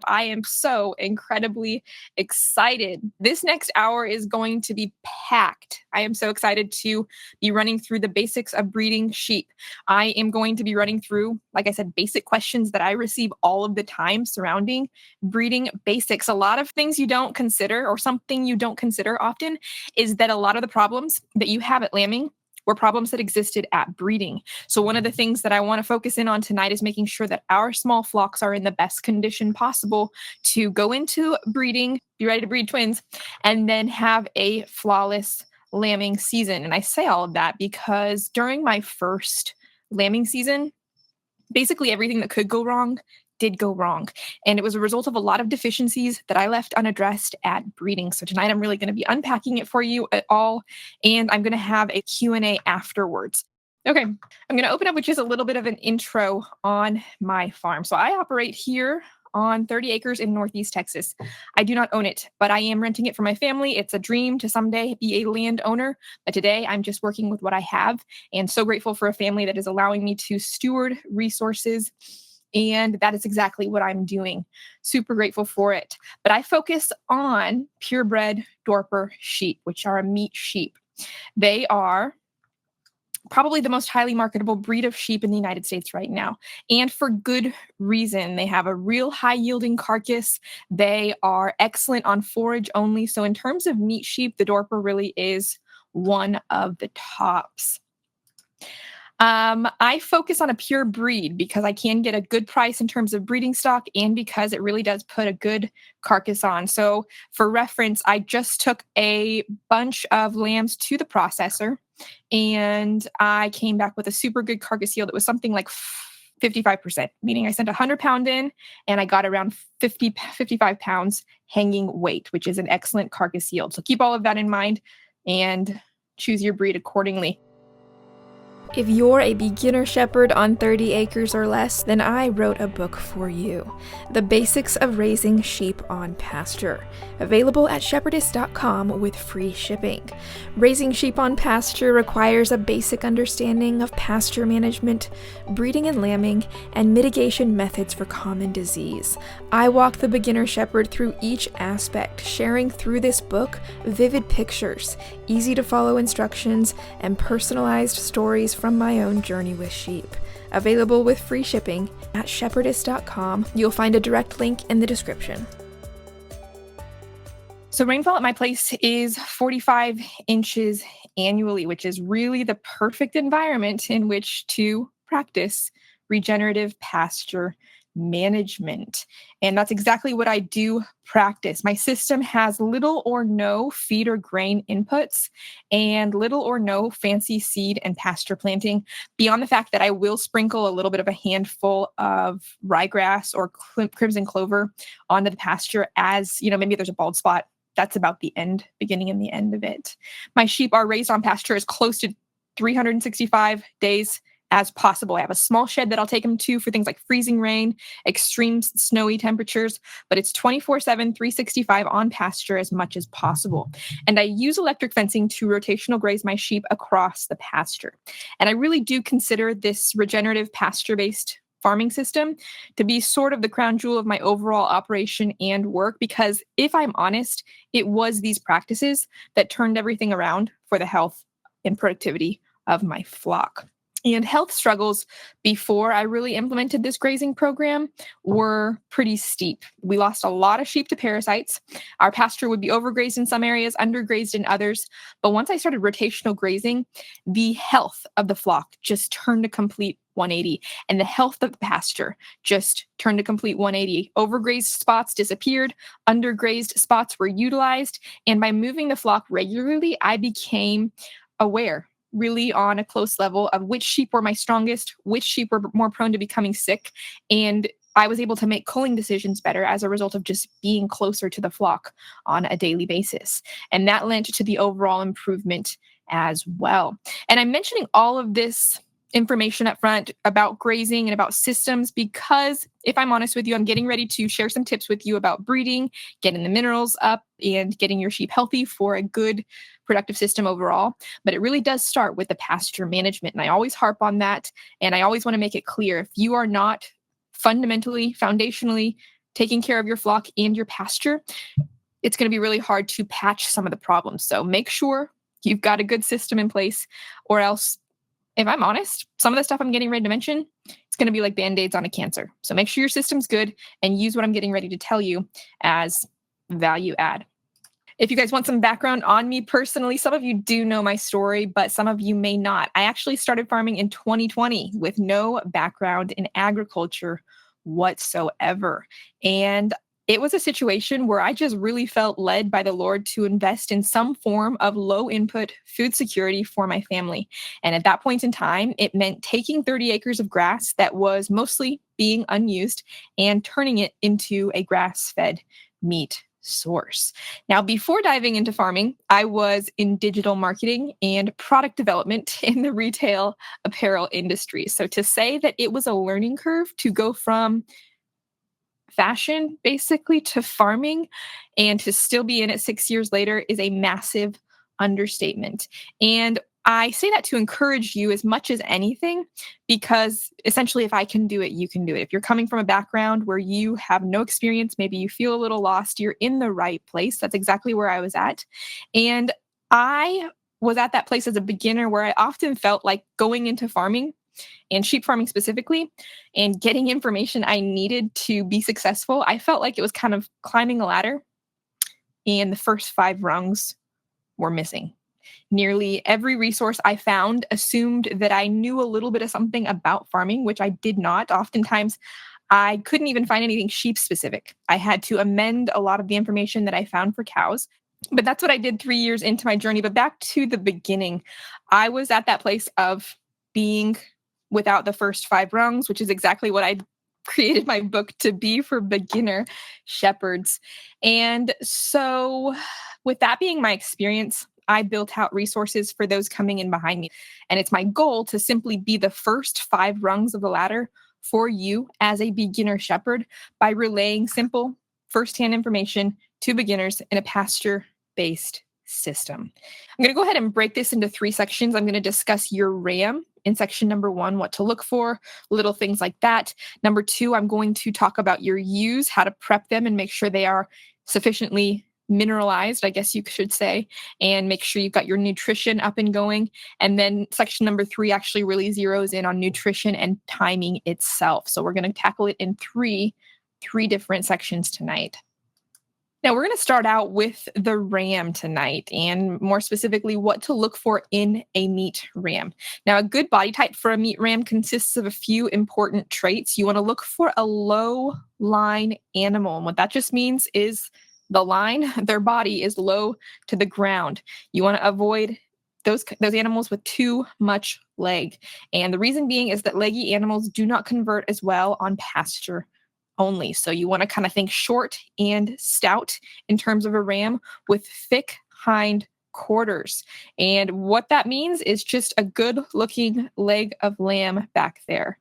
I am so incredibly excited. This next hour is going to be packed. I am so excited to be running through the basics of breeding sheep. I am going to be running through, like I said, basic questions that I receive all of the time surrounding breeding basics. A lot of things you don't consider, or something you don't consider often, is that a lot of the problems that you have at lambing were problems that existed at breeding. So one of the things that I want to focus in on tonight is making sure that our small flocks are in the best condition possible to go into breeding, be ready to breed twins, and then have a flawless lambing season. And I say all of that because during my first lambing season, basically everything that could go wrong did go wrong. And it was a result of a lot of deficiencies that I left unaddressed at breeding. So tonight I'm really going to be unpacking it for you at all. And I'm going to have a Q&A afterwards. Okay, I'm going to open up with just a little bit of an intro on my farm. So I operate here on 30 acres in Northeast Texas. I do not own it, but I am renting it for my family. It's a dream to someday be a landowner, but today I'm just working with what I have, and so grateful for a family that is allowing me to steward resources, and that is exactly what I'm doing. Super grateful for it. But I focus on purebred Dorper sheep, which are a meat sheep. They are probably the most highly marketable breed of sheep in the United States right now, and for good reason. They have a real high yielding carcass. They are excellent on forage only. So in terms of meat sheep, the Dorper really is one of the tops. I focus on a pure breed because I can get a good price in terms of breeding stock, and because it really does put a good carcass on. So for reference, I just took a bunch of lambs to the processor, and I came back with a super good carcass yield. It was something like 55%, meaning I sent a 100-pound in and I got around 55 pounds hanging weight, which is an excellent carcass yield. So keep all of that in mind and choose your breed accordingly. If you're a beginner shepherd on 30 acres or less, then I wrote a book for you. The Basics of Raising Sheep on Pasture. Available at shepherdess.com with free shipping. Raising sheep on pasture requires a basic understanding of pasture management, breeding and lambing, and mitigation methods for common disease. I walk the beginner shepherd through each aspect, sharing through this book vivid pictures, easy to follow instructions, and personalized stories from my own journey with sheep. Available with free shipping at shepherdess.com. You'll find a direct link in the description. So rainfall at my place is 45 inches annually, which is really the perfect environment in which to practice regenerative pasture management. And that's exactly what I do practice. My system has little or no feed or grain inputs and little or no fancy seed and pasture planting, beyond the fact that I will sprinkle a little bit of a handful of ryegrass or crimson clover onto the pasture as, maybe there's a bald spot. That's about the beginning and the end of it. My sheep are raised on pasture as close to 365 days as possible. I have a small shed that I'll take them to for things like freezing rain, extreme snowy temperatures, but it's 24/7, 365 on pasture as much as possible. And I use electric fencing to rotational graze my sheep across the pasture. And I really do consider this regenerative pasture-based farming system to be sort of the crown jewel of my overall operation and work, because if I'm honest, it was these practices that turned everything around for the health and productivity of my flock. And health struggles before I really implemented this grazing program were pretty steep. We lost a lot of sheep to parasites. Our pasture would be overgrazed in some areas, undergrazed in others. But once I started rotational grazing, the health of the flock just turned a complete 180. And the health of the pasture just turned a complete 180. Overgrazed spots disappeared. Undergrazed spots were utilized. And by moving the flock regularly, I became aware, really on a close level, of which sheep were my strongest, which sheep were more prone to becoming sick. And I was able to make culling decisions better as a result of just being closer to the flock on a daily basis. And that lent to the overall improvement as well. And I'm mentioning all of this information up front about grazing and about systems because, if I'm honest with you, I'm getting ready to share some tips with you about breeding, getting the minerals up, and getting your sheep healthy for a good productive system overall. But it really does start with the pasture management. And I always harp on that. And I always want to make it clear, if you are not fundamentally, foundationally taking care of your flock and your pasture, it's going to be really hard to patch some of the problems. So make sure you've got a good system in place, or else, if I'm honest, some of the stuff I'm getting ready to mention, it's going to be like Band-Aids on a cancer. So make sure your system's good and use what I'm getting ready to tell you as value add. If you guys want some background on me personally, some of you do know my story, but some of you may not. I actually started farming in 2020 with no background in agriculture whatsoever. And it was a situation where I just really felt led by the Lord to invest in some form of low input food security for my family. And at that point in time, it meant taking 30 acres of grass that was mostly being unused and turning it into a grass-fed meat source. Now, before diving into farming, I was in digital marketing and product development in the retail apparel industry. So to say that it was a learning curve to go from fashion basically to farming and to still be in it 6 years later is a massive understatement. And I say that to encourage you as much as anything, because essentially, if I can do it, you can do it. If you're coming from a background where you have no experience, maybe you feel a little lost, you're in the right place. That's exactly where I was at. And I was at that place as a beginner where I often felt like going into farming and sheep farming specifically, and getting information I needed to be successful, I felt like it was kind of climbing a ladder, and the first 5 rungs were missing. Nearly every resource I found assumed that I knew a little bit of something about farming, which I did not. Oftentimes, I couldn't even find anything sheep specific. I had to amend a lot of the information that I found for cows. But that's what I did 3 years into my journey. But back to the beginning, I was at that place of being without the first 5 rungs, which is exactly what I created my book to be for beginner shepherds. And so, with that being my experience, I built out resources for those coming in behind me. And it's my goal to simply be the first 5 rungs of the ladder for you as a beginner shepherd by relaying simple firsthand information to beginners in a pasture-based system. I'm going to go ahead and break this into 3 sections. I'm going to discuss your ram in section number 1, what to look for, little things like that. Number 2, I'm going to talk about your ewes, how to prep them and make sure they are sufficiently mineralized, I guess you should say, and make sure you've got your nutrition up and going. And then section number 3 actually really zeroes in on nutrition and timing itself. So we're going to tackle it in three different sections tonight. Now, we're going to start out with the ram tonight, and more specifically, what to look for in a meat ram. Now, a good body type for a meat ram consists of a few important traits. You want to look for a low line animal. And what that just means is the line, their body is low to the ground. You want to avoid those animals with too much leg. And the reason being is that leggy animals do not convert as well on pasture only. So you want to kind of think short and stout in terms of a ram with thick hind quarters. And what that means is just a good looking leg of lamb back there.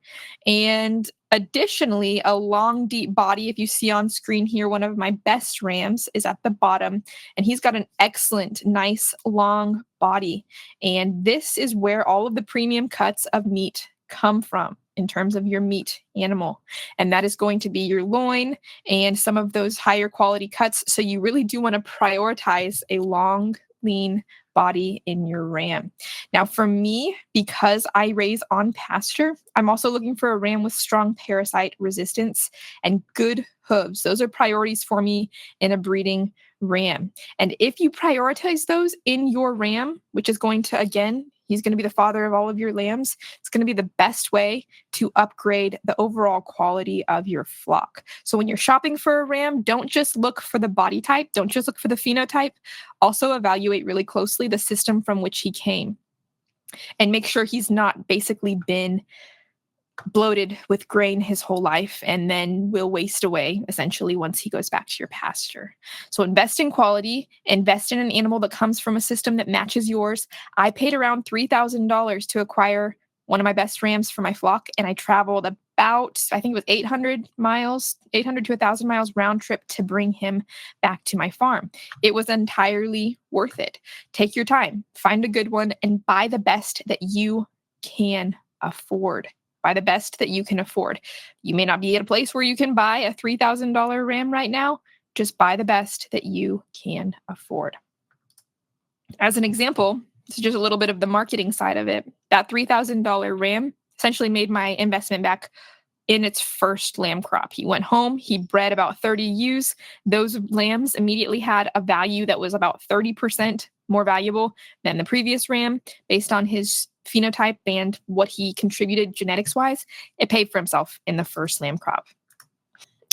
And additionally, a long, deep body. If you see on screen here, one of my best rams is at the bottom, and he's got an excellent, nice, long body. And this is where all of the premium cuts of meat come from in terms of your meat animal. And that is going to be your loin and some of those higher quality cuts. So you really do want to prioritize a long, lean body in your ram. Now, for me, because I raise on pasture, I'm also looking for a ram with strong parasite resistance and good hooves. Those are priorities for me in a breeding ram. And if you prioritize those in your ram, which is going to, again, he's going to be the father of all of your lambs, it's going to be the best way to upgrade the overall quality of your flock. So when you're shopping for a ram, don't just look for the body type, don't just look for the phenotype, also evaluate really closely the system from which he came and make sure he's not basically been bloated with grain his whole life and then will waste away essentially once he goes back to your pasture. So invest in quality, invest in an animal that comes from a system that matches yours. I paid around $3,000 to acquire one of my best rams for my flock, and I traveled about, I think it was 800 to 1,000 miles round trip to bring him back to my farm. It was entirely worth it. Take your time, find a good one, and buy the best that you can afford. Buy the best that you can afford. You may not be at a place where you can buy a $3,000 ram right now. Just buy the best that you can afford. As an example, this is just a little bit of the marketing side of it. That $3,000 ram essentially made my investment back in its first lamb crop. He went home, he bred about 30 ewes. Those lambs immediately had a value that was about 30% more valuable than the previous ram based on his phenotype and what he contributed genetics wise. It paid for himself in the first lamb crop.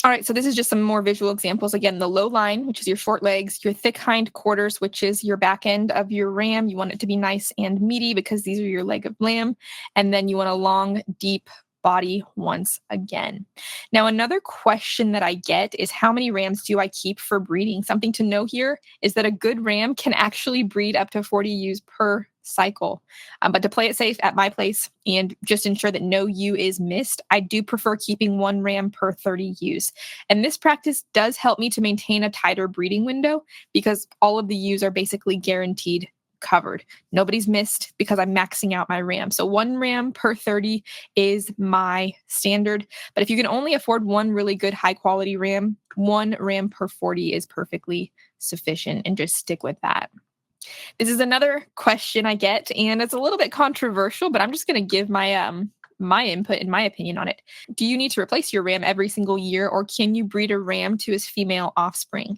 All right, so this is just some more visual examples. Again, the low line, which is your short legs, your thick hind quarters, which is your back end of your ram. You want it to be nice and meaty because these are your leg of lamb. And then you want a long, deep body once again. Now, another question that I get is how many rams do I keep for breeding? Something to know here is that a good ram can actually breed up to 40 ewes per cycle. But to play it safe at my place and just ensure that no ewe is missed, I do prefer keeping 1 ram per 30 ewes. And this practice does help me to maintain a tighter breeding window because all of the ewes are basically guaranteed covered. Nobody's missed because I'm maxing out my ram. So 1 ram per 30 is my standard. But if you can only afford 1 really good high quality ram, 1 ram per 40 is perfectly sufficient, and just stick with that. This is another question I get, and it's a little bit controversial, but I'm just going to give my my input and my opinion on it. Do you need to replace your ram every single year, or can you breed a ram to his female offspring?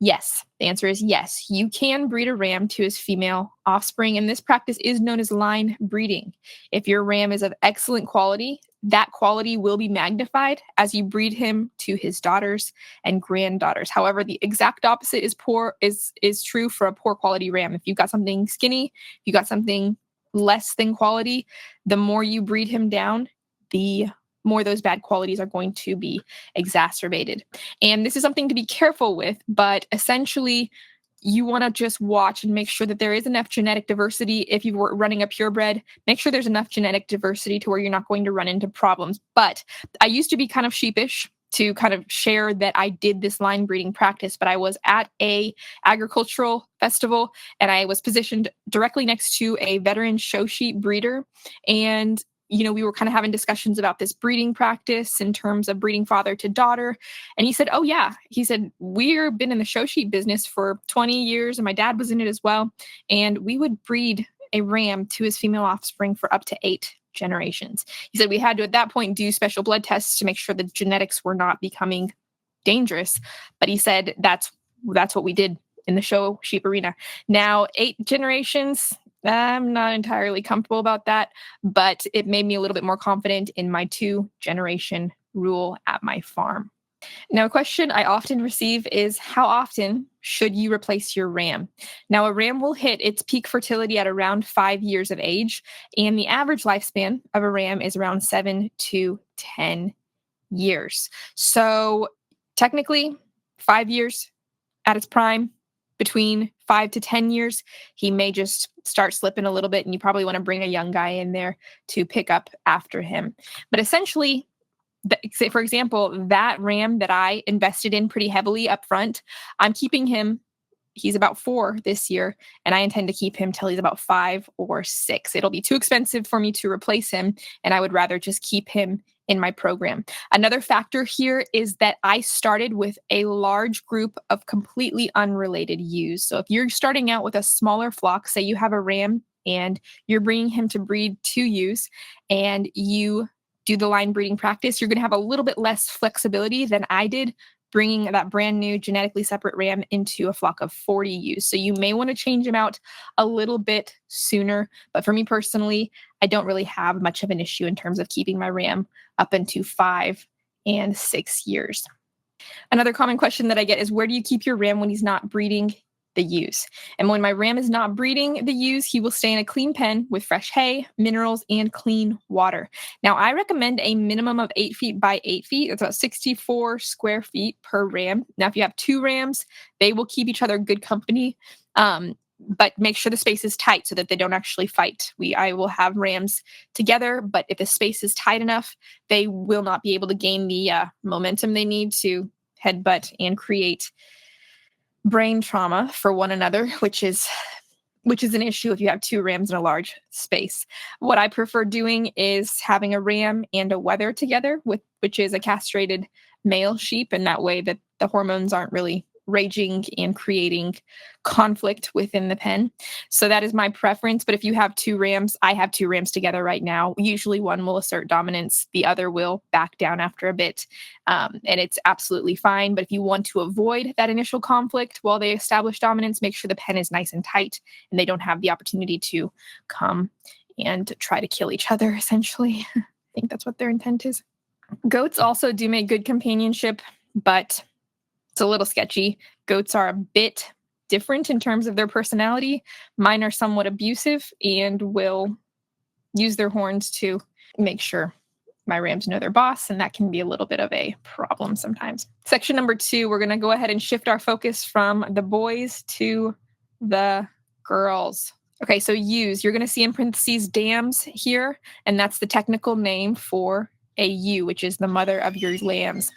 Yes. The answer is yes. You can breed a ram to his female offspring, and this practice is known as line breeding. If your ram is of excellent quality, that quality will be magnified as you breed him to his daughters and granddaughters. However, the exact opposite is true for a poor quality ram. If you've got something skinny, if you got something less than quality, the more you breed him down, the more those bad qualities are going to be exacerbated. And this is something to be careful with, but essentially you want to just watch and make sure that there is enough genetic diversity. If you were running a purebred, make sure there's enough genetic diversity to where you're not going to run into problems. But I used to be kind of sheepish to kind of share that I did this line breeding practice, but I was at a agricultural festival and I was positioned directly next to a veteran show sheep breeder. And we were kind of having discussions about this breeding practice in terms of breeding father to daughter. And he said, oh yeah, he said, we've been in the show sheep business for 20 years and my dad was in it as well. And we would breed a ram to his female offspring for up to 8 generations. He said we had to, at that point, do special blood tests to make sure the genetics were not becoming dangerous. But he said that's what we did in the show sheep arena. Now, 8 generations, I'm not entirely comfortable about that, but it made me a little bit more confident in my 2-generation rule at my farm. Now, a question I often receive is how often should you replace your ram? Now, a ram will hit its peak fertility at around 5 years of age, and the average lifespan of a ram is around 7 to 10 years. So technically, 5 years at its prime. Between 5 to 10 years, he may just start slipping a little bit, and you probably want to bring a young guy in there to pick up after him. But essentially, say for example, that ram that I invested in pretty heavily up front, I'm keeping him. He's about 4 this year, and I intend to keep him till he's about 5 or 6. It'll be too expensive for me to replace him, and I would rather just keep him in my program. Another factor here is that I started with a large group of completely unrelated ewes. So if you're starting out with a smaller flock, say you have a ram and you're bringing him to breed 2 ewes, and you do the line breeding practice, you're going to have a little bit less flexibility than I did bringing that brand new genetically separate ram into a flock of 40 ewes. So you may want to change them out a little bit sooner. But for me personally, I don't really have much of an issue in terms of keeping my ram up into 5 and 6 years. Another common question that I get is, where do you keep your ram when he's not breeding the ewes? And when my ram is not breeding the ewes, he will stay in a clean pen with fresh hay, minerals, and clean water. Now, I recommend a minimum of 8 feet by 8 feet. That's about 64 square feet per ram. Now, if you have 2 rams, they will keep each other good company. But make sure the space is tight so that they don't actually fight. I will have rams together, but if the space is tight enough, they will not be able to gain the momentum they need to headbutt and create brain trauma for one another, which is which is an issue if you have two rams in a large space. What I prefer doing is having a ram and a wether together, which is a castrated male sheep, and that way that the hormones aren't really raging and creating conflict within the pen. So that is my preference. But if you have two rams, I have two rams together right now. Usually one will assert dominance, the other will back down after a bit. And it's absolutely fine. But if you want to avoid that initial conflict while they establish dominance, make sure the pen is nice and tight and they don't have the opportunity to come and try to kill each other, essentially. I think that's what their intent is. Goats also do make good companionship, but it's a little sketchy. Goats are a bit different in terms of their personality. Mine are somewhat abusive and will use their horns to make sure my rams know their boss, and that can be a little bit of a problem sometimes. Section number 2, we're going to go ahead and shift our focus from the boys to the girls. Okay, so ewes, you're going to see in parentheses dams here, and that's the technical name for a ewe, which is the mother of your lambs.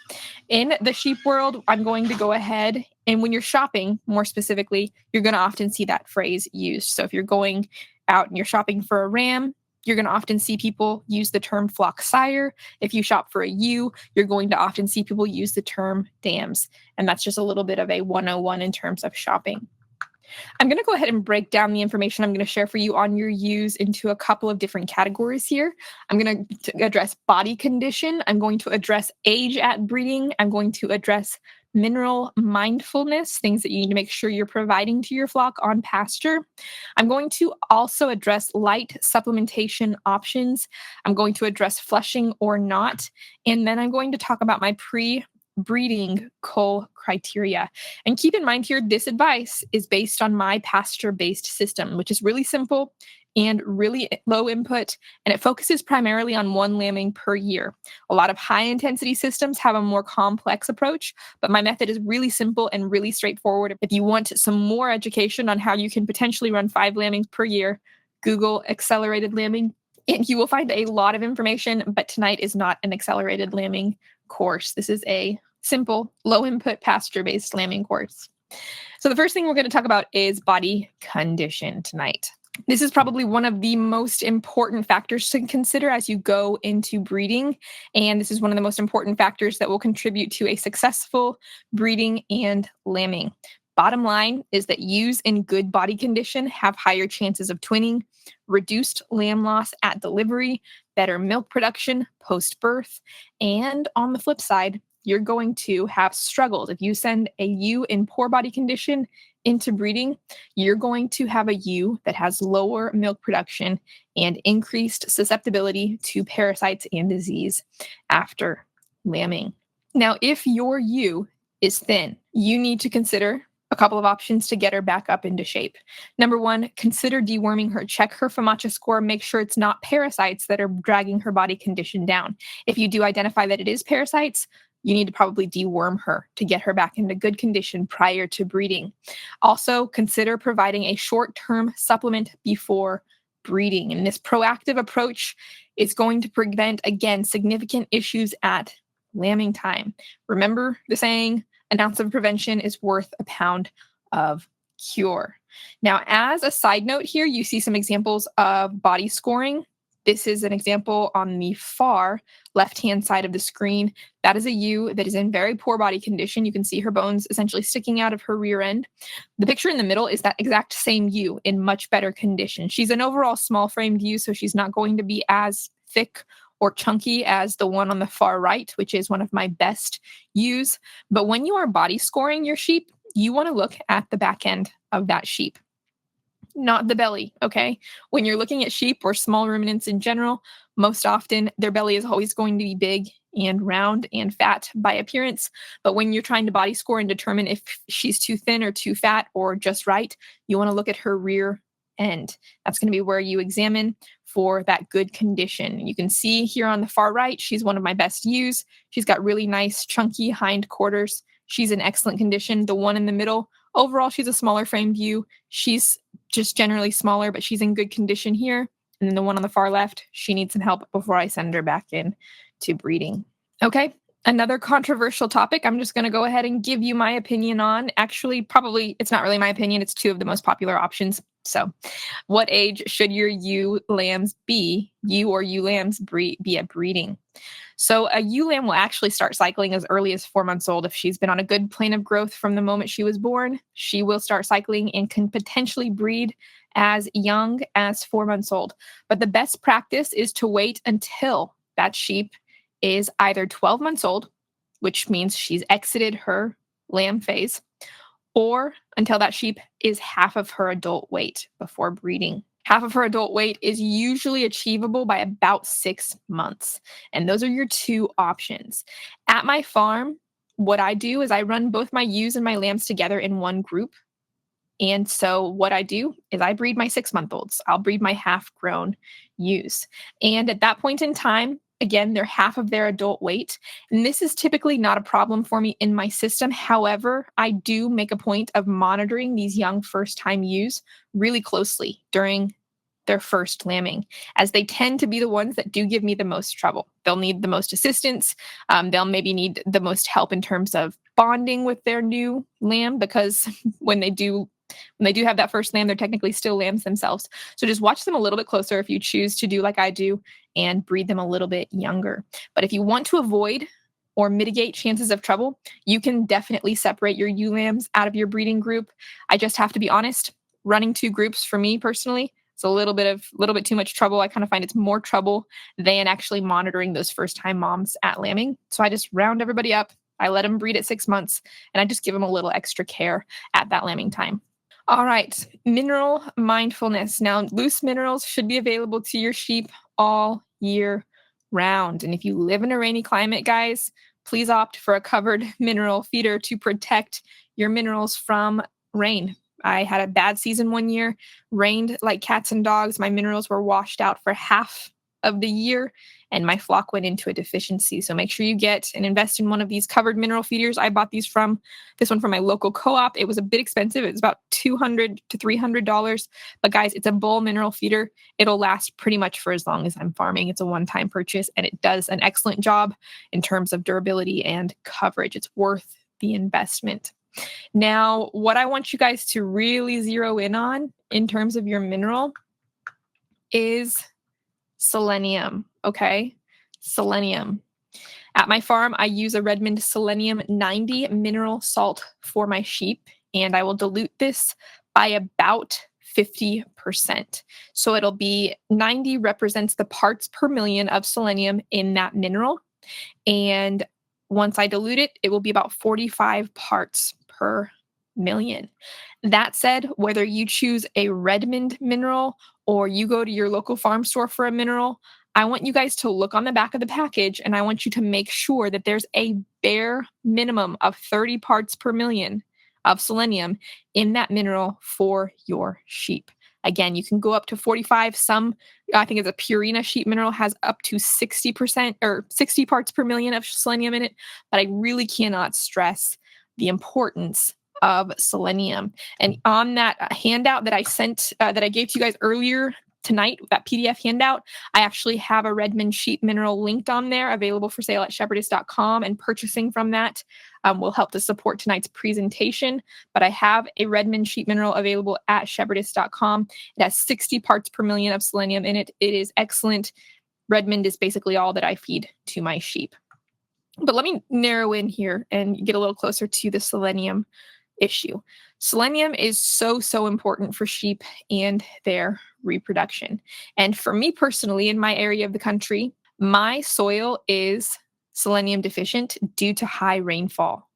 In the sheep world, I'm going to go ahead, and when you're shopping, more specifically, you're going to often see that phrase used. So if you're going out and you're shopping for a ram, you're going to often see people use the term flock sire. If you shop for a ewe, you're going to often see people use the term dams. And that's just a little bit of a 101 in terms of shopping. I'm going to go ahead and break down the information I'm going to share for you on your ewes into a couple of different categories here. I'm going to address body condition. I'm going to address age at breeding. I'm going to address mineral mindfulness, things that you need to make sure you're providing to your flock on pasture. I'm going to also address light supplementation options. I'm going to address flushing or not. And then I'm going to talk about my pre-breeding cull criteria. And keep in mind here, this advice is based on my pasture-based system, which is really simple and really low input, and it focuses primarily on one lambing per year. A lot of high-intensity systems have a more complex approach, but my method is really simple and really straightforward. If you want some more education on how you can potentially run 5 lambings per year, Google accelerated lambing, and you will find a lot of information, but tonight is not an accelerated lambing course. This is a simple, low-input, pasture-based lambing course. So the first thing we're going to talk about is body condition tonight. This is probably one of the most important factors to consider as you go into breeding, and this is one of the most important factors that will contribute to a successful breeding and lambing. Bottom line is that ewes in good body condition have higher chances of twinning, reduced lamb loss at delivery, better milk production post-birth, and on the flip side, you're going to have struggles. If you send a ewe in poor body condition into breeding, you're going to have a ewe that has lower milk production and increased susceptibility to parasites and disease after lambing. Now, if your ewe is thin, you need to consider a couple of options to get her back up into shape. Number 1, consider deworming her. Check her FOMACHA score. Make sure it's not parasites that are dragging her body condition down. If you do identify that it is parasites, you need to probably deworm her to get her back into good condition prior to breeding. Also, consider providing a short-term supplement before breeding. And this proactive approach is going to prevent, again, significant issues at lambing time. Remember the saying, an ounce of prevention is worth a pound of cure. Now, as a side note here, you see some examples of body scoring. This is an example on the far left-hand side of the screen. That is a ewe that is in very poor body condition. You can see her bones essentially sticking out of her rear end. The picture in the middle is that exact same ewe in much better condition. She's an overall small-framed ewe, so she's not going to be as thick or chunky as the one on the far right, which is one of my best ewes. But when you are body scoring your sheep, you want to look at the back end of that sheep, not the belly, okay? When you're looking at sheep or small ruminants in general, most often their belly is always going to be big and round and fat by appearance. But when you're trying to body score and determine if she's too thin or too fat or just right, you want to look at her rear end. That's going to be where you examine for that good condition. You can see here on the far right, she's one of my best ewes. She's got really nice chunky hind quarters. She's in excellent condition. The one in the middle, overall, she's a smaller framed ewe. She's just generally smaller, but she's in good condition here. And then the one on the far left, she needs some help before I send her back in to breeding. Okay, Another controversial topic I'm just going to go ahead and give you my opinion on. Actually, probably it's not really my opinion. It's two of the most popular options. So, what age should your ewe lambs be? Ewe or ewe lambs be at breeding? So, a ewe lamb will actually start cycling as early as 4 months old. If she's been on a good plane of growth from the moment she was born, she will start cycling and can potentially breed as young as 4 months old. But the best practice is to wait until that sheep is either 12 months old, which means she's exited her lamb phase, or until that sheep is half of her adult weight before breeding. Half of her adult weight is usually achievable by about 6 months. And those are your two options. At my farm, what I do is I run both my ewes and my lambs together in one group. And so what I do is I breed my 6-month-olds. I'll breed my half-grown ewes. And at that point in time, again, they're half of their adult weight. And this is typically not a problem for me in my system. However, I do make a point of monitoring these young first-time ewes really closely during their first lambing, as they tend to be the ones that do give me the most trouble. They'll need the most assistance. They'll maybe need the most help in terms of bonding with their new lamb, because when they do have that first lamb, they're technically still lambs themselves. So just watch them a little bit closer if you choose to do like I do and breed them a little bit younger. But if you want to avoid or mitigate chances of trouble, you can definitely separate your ewe lambs out of your breeding group. I just have to be honest, running two groups for me personally, it's a little bit too much trouble. I kind of find it's more trouble than actually monitoring those first time moms at lambing. So I just round everybody up. I let them breed at 6 months, and I just give them a little extra care at that lambing time. All right, mineral mindfulness. Now, loose minerals should be available to your sheep all year round. And if you live in a rainy climate, guys, please opt for a covered mineral feeder to protect your minerals from rain. I had a bad season one year, rained like cats and dogs. My minerals were washed out for half of the year, and my flock went into a deficiency. So make sure you get and invest in one of these covered mineral feeders. I bought this one from my local co-op. It was a bit expensive. It was about $200 to $300. But guys, it's a bull mineral feeder. It'll last pretty much for as long as I'm farming. It's a one-time purchase, and it does an excellent job in terms of durability and coverage. It's worth the investment. Now, what I want you guys to really zero in on in terms of your mineral is selenium, okay? Selenium. At my farm, I use a Redmond Selenium 90 mineral salt for my sheep, and I will dilute this by about 50%. So it'll be 90 represents the parts per million of selenium in that mineral. And once I dilute it, it will be about 45 parts per million. That said, whether you choose a Redmond mineral or you go to your local farm store for a mineral, I want you guys to look on the back of the package, and I want you to make sure that there's a bare minimum of 30 parts per million of selenium in that mineral for your sheep. Again, you can go up to 45. I think it's a Purina sheep mineral, has up to 60% or 60 parts per million of selenium in it. But I really cannot stress the importance of selenium. And on that handout that I sent, that I gave to you guys earlier tonight, that PDF handout, I actually have a Redmond sheep mineral linked on there, available for sale at shepherdess.com, and purchasing from that will help to support tonight's presentation. But I have a Redmond sheep mineral available at shepherdess.com. It has 60 parts per million of selenium in it. It is excellent. Redmond is basically all that I feed to my sheep. But let me narrow in here and get a little closer to the selenium issue. Selenium is so important for sheep and their reproduction. And for me personally, in my area of the country, my soil is selenium deficient due to high rainfall.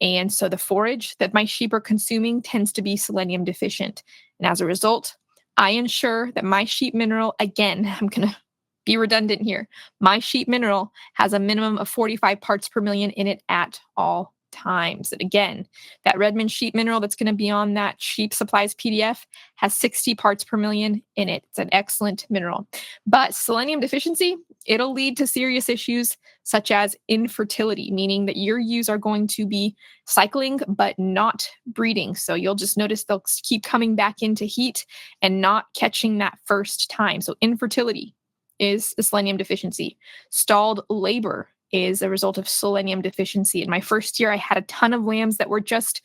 And so the forage that my sheep are consuming tends to be selenium deficient. And as a result, I ensure that my sheep mineral, again, I'm going to be redundant here, my sheep mineral has a minimum of 45 parts per million in it at all times. And again, that Redmond sheep mineral that's going to be on that sheep supplies PDF has 60 parts per million in it. It's an excellent mineral. But selenium deficiency, it'll lead to serious issues such as infertility, meaning that your ewes are going to be cycling but not breeding. So you'll just notice they'll keep coming back into heat and not catching that first time. So infertility is a selenium deficiency. Stalled labor is a result of selenium deficiency. In my first year, I had a ton of lambs that were just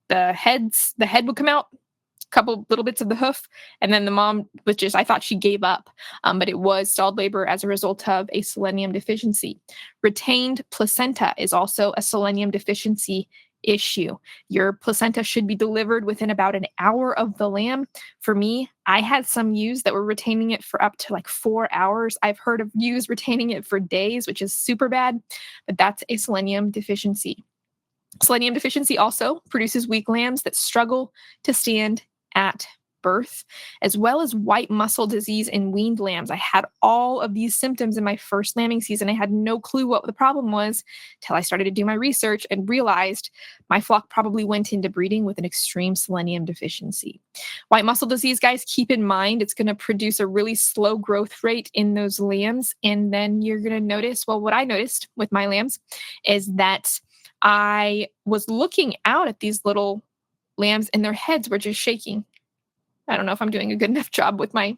the head would come out, couple little bits of the hoof, and then the mom was just, I thought she gave up, but it was stalled labor as a result of a selenium deficiency. Retained placenta is also a selenium deficiency issue. Your placenta should be delivered within about an hour of the lamb. For me, I had some ewes that were retaining it for up to like 4 hours. I've heard of ewes retaining it for days, which is super bad, but that's a selenium deficiency. Selenium deficiency also produces weak lambs that struggle to stand at birth, as well as white muscle disease in weaned lambs. I had all of these symptoms in my first lambing season. I had no clue what the problem was till I started to do my research and realized my flock probably went into breeding with an extreme selenium deficiency. White muscle disease, guys, keep in mind, it's going to produce a really slow growth rate in those lambs. And then you're going to notice, well, what I noticed with my lambs is that I was looking out at these little lambs and their heads were just shaking. I don't know if I'm doing a good enough job with my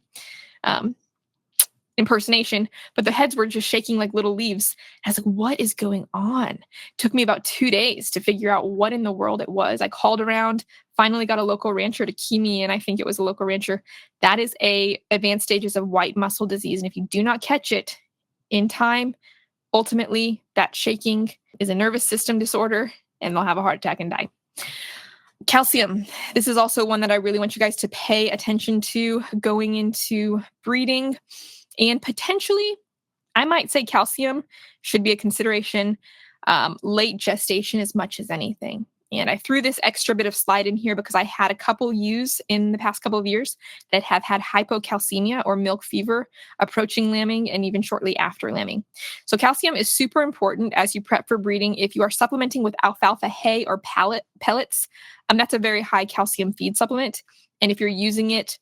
impersonation, but the heads were just shaking like little leaves. And I was like, what is going on? It took me about 2 days to figure out what in the world it was. I called around, finally got a local rancher to key me in. I think it was a local rancher. That is a advanced stages of white muscle disease. And if you do not catch it in time, ultimately that shaking is a nervous system disorder and they'll have a heart attack and die. Calcium. This is also one that I really want you guys to pay attention to going into breeding. And potentially, I might say calcium should be a consideration late gestation as much as anything. And I threw this extra bit of slide in here because I had a couple ewes in the past couple of years that have had hypocalcemia or milk fever approaching lambing and even shortly after lambing. So calcium is super important as you prep for breeding. If you are supplementing with alfalfa hay or pellets, that's a very high calcium feed supplement. And if you're using it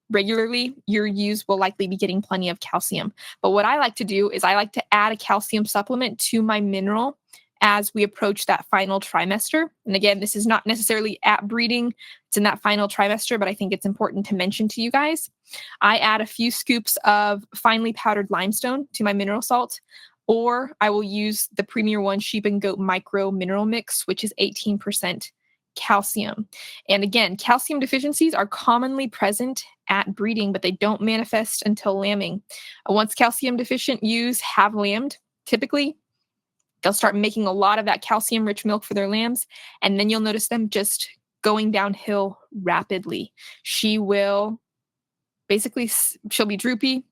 regularly, your ewes will likely be getting plenty of calcium. But what I like to do is I like to add a calcium supplement to my mineral as we approach that final trimester. And again, this is not necessarily at breeding, it's in that final trimester, but I think it's important to mention to you guys. I add a few scoops of finely powdered limestone to my mineral salt, or I will use the Premier One Sheep and Goat Micro Mineral Mix, which is 18% calcium. And again, calcium deficiencies are commonly present at breeding, but they don't manifest until lambing. Once calcium deficient ewes have lambed, typically they'll start making a lot of that calcium-rich milk for their lambs, and then you'll notice them just going downhill rapidly. She'll be droopy,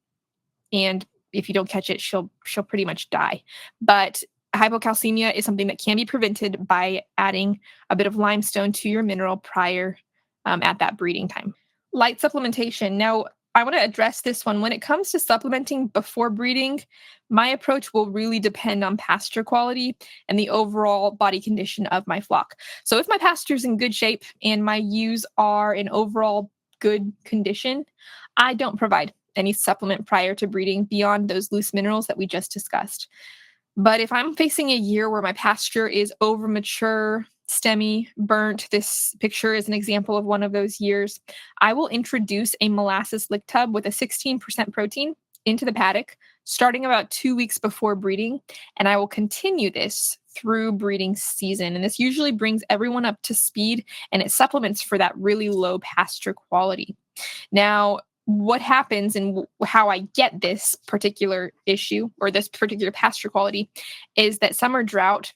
and if you don't catch it, she'll pretty much die. But hypocalcemia is something that can be prevented by adding a bit of limestone to your mineral prior at that breeding time. Light supplementation. Now, I want to address this one. When it comes to supplementing before breeding, my approach will really depend on pasture quality and the overall body condition of my flock. So if my pasture is in good shape and my ewes are in overall good condition, I don't provide any supplement prior to breeding beyond those loose minerals that we just discussed. But if I'm facing a year where my pasture is over mature, stemmy, burnt, this picture is an example of one of those years, I will introduce a molasses lick tub with a 16% protein into the paddock starting about 2 weeks before breeding. And I will continue this through breeding season. And this usually brings everyone up to speed and it supplements for that really low pasture quality. Now, what happens and how I get this particular issue or this particular pasture quality is that summer drought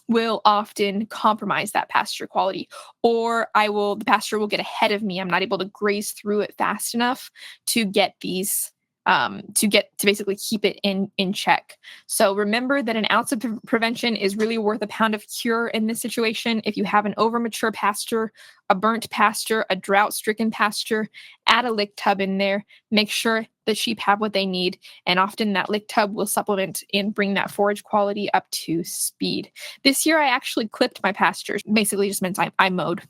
will often compromise that pasture quality, or the pasture will get ahead of me. I'm not able to graze through it fast enough to get these to basically keep it in check. So remember that an ounce of prevention is really worth a pound of cure in this situation. If you have an overmature pasture, a burnt pasture, a drought-stricken pasture, add a lick tub in there. Make sure the sheep have what they need. And often that lick tub will supplement and bring that forage quality up to speed. This year, I actually clipped my pastures. Basically just meant I mowed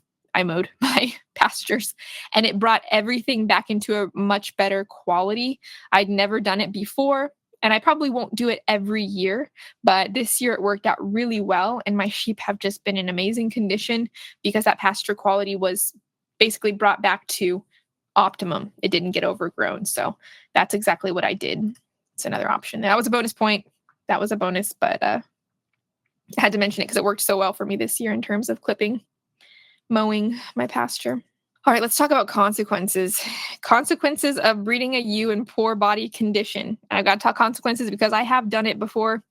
my pastures, and it brought everything back into a much better quality. I'd never done it before, and I probably won't do it every year, but this year it worked out really well, and my sheep have just been in amazing condition because that pasture quality was basically brought back to optimum. It didn't get overgrown, so that's exactly what I did. It's another option. That was a bonus point. that was a bonus, but I had to mention it because it worked so well for me this year in terms of mowing my pasture. All right, let's talk about consequences. Consequences of breeding a ewe in poor body condition. I've got to talk consequences because I have done it before.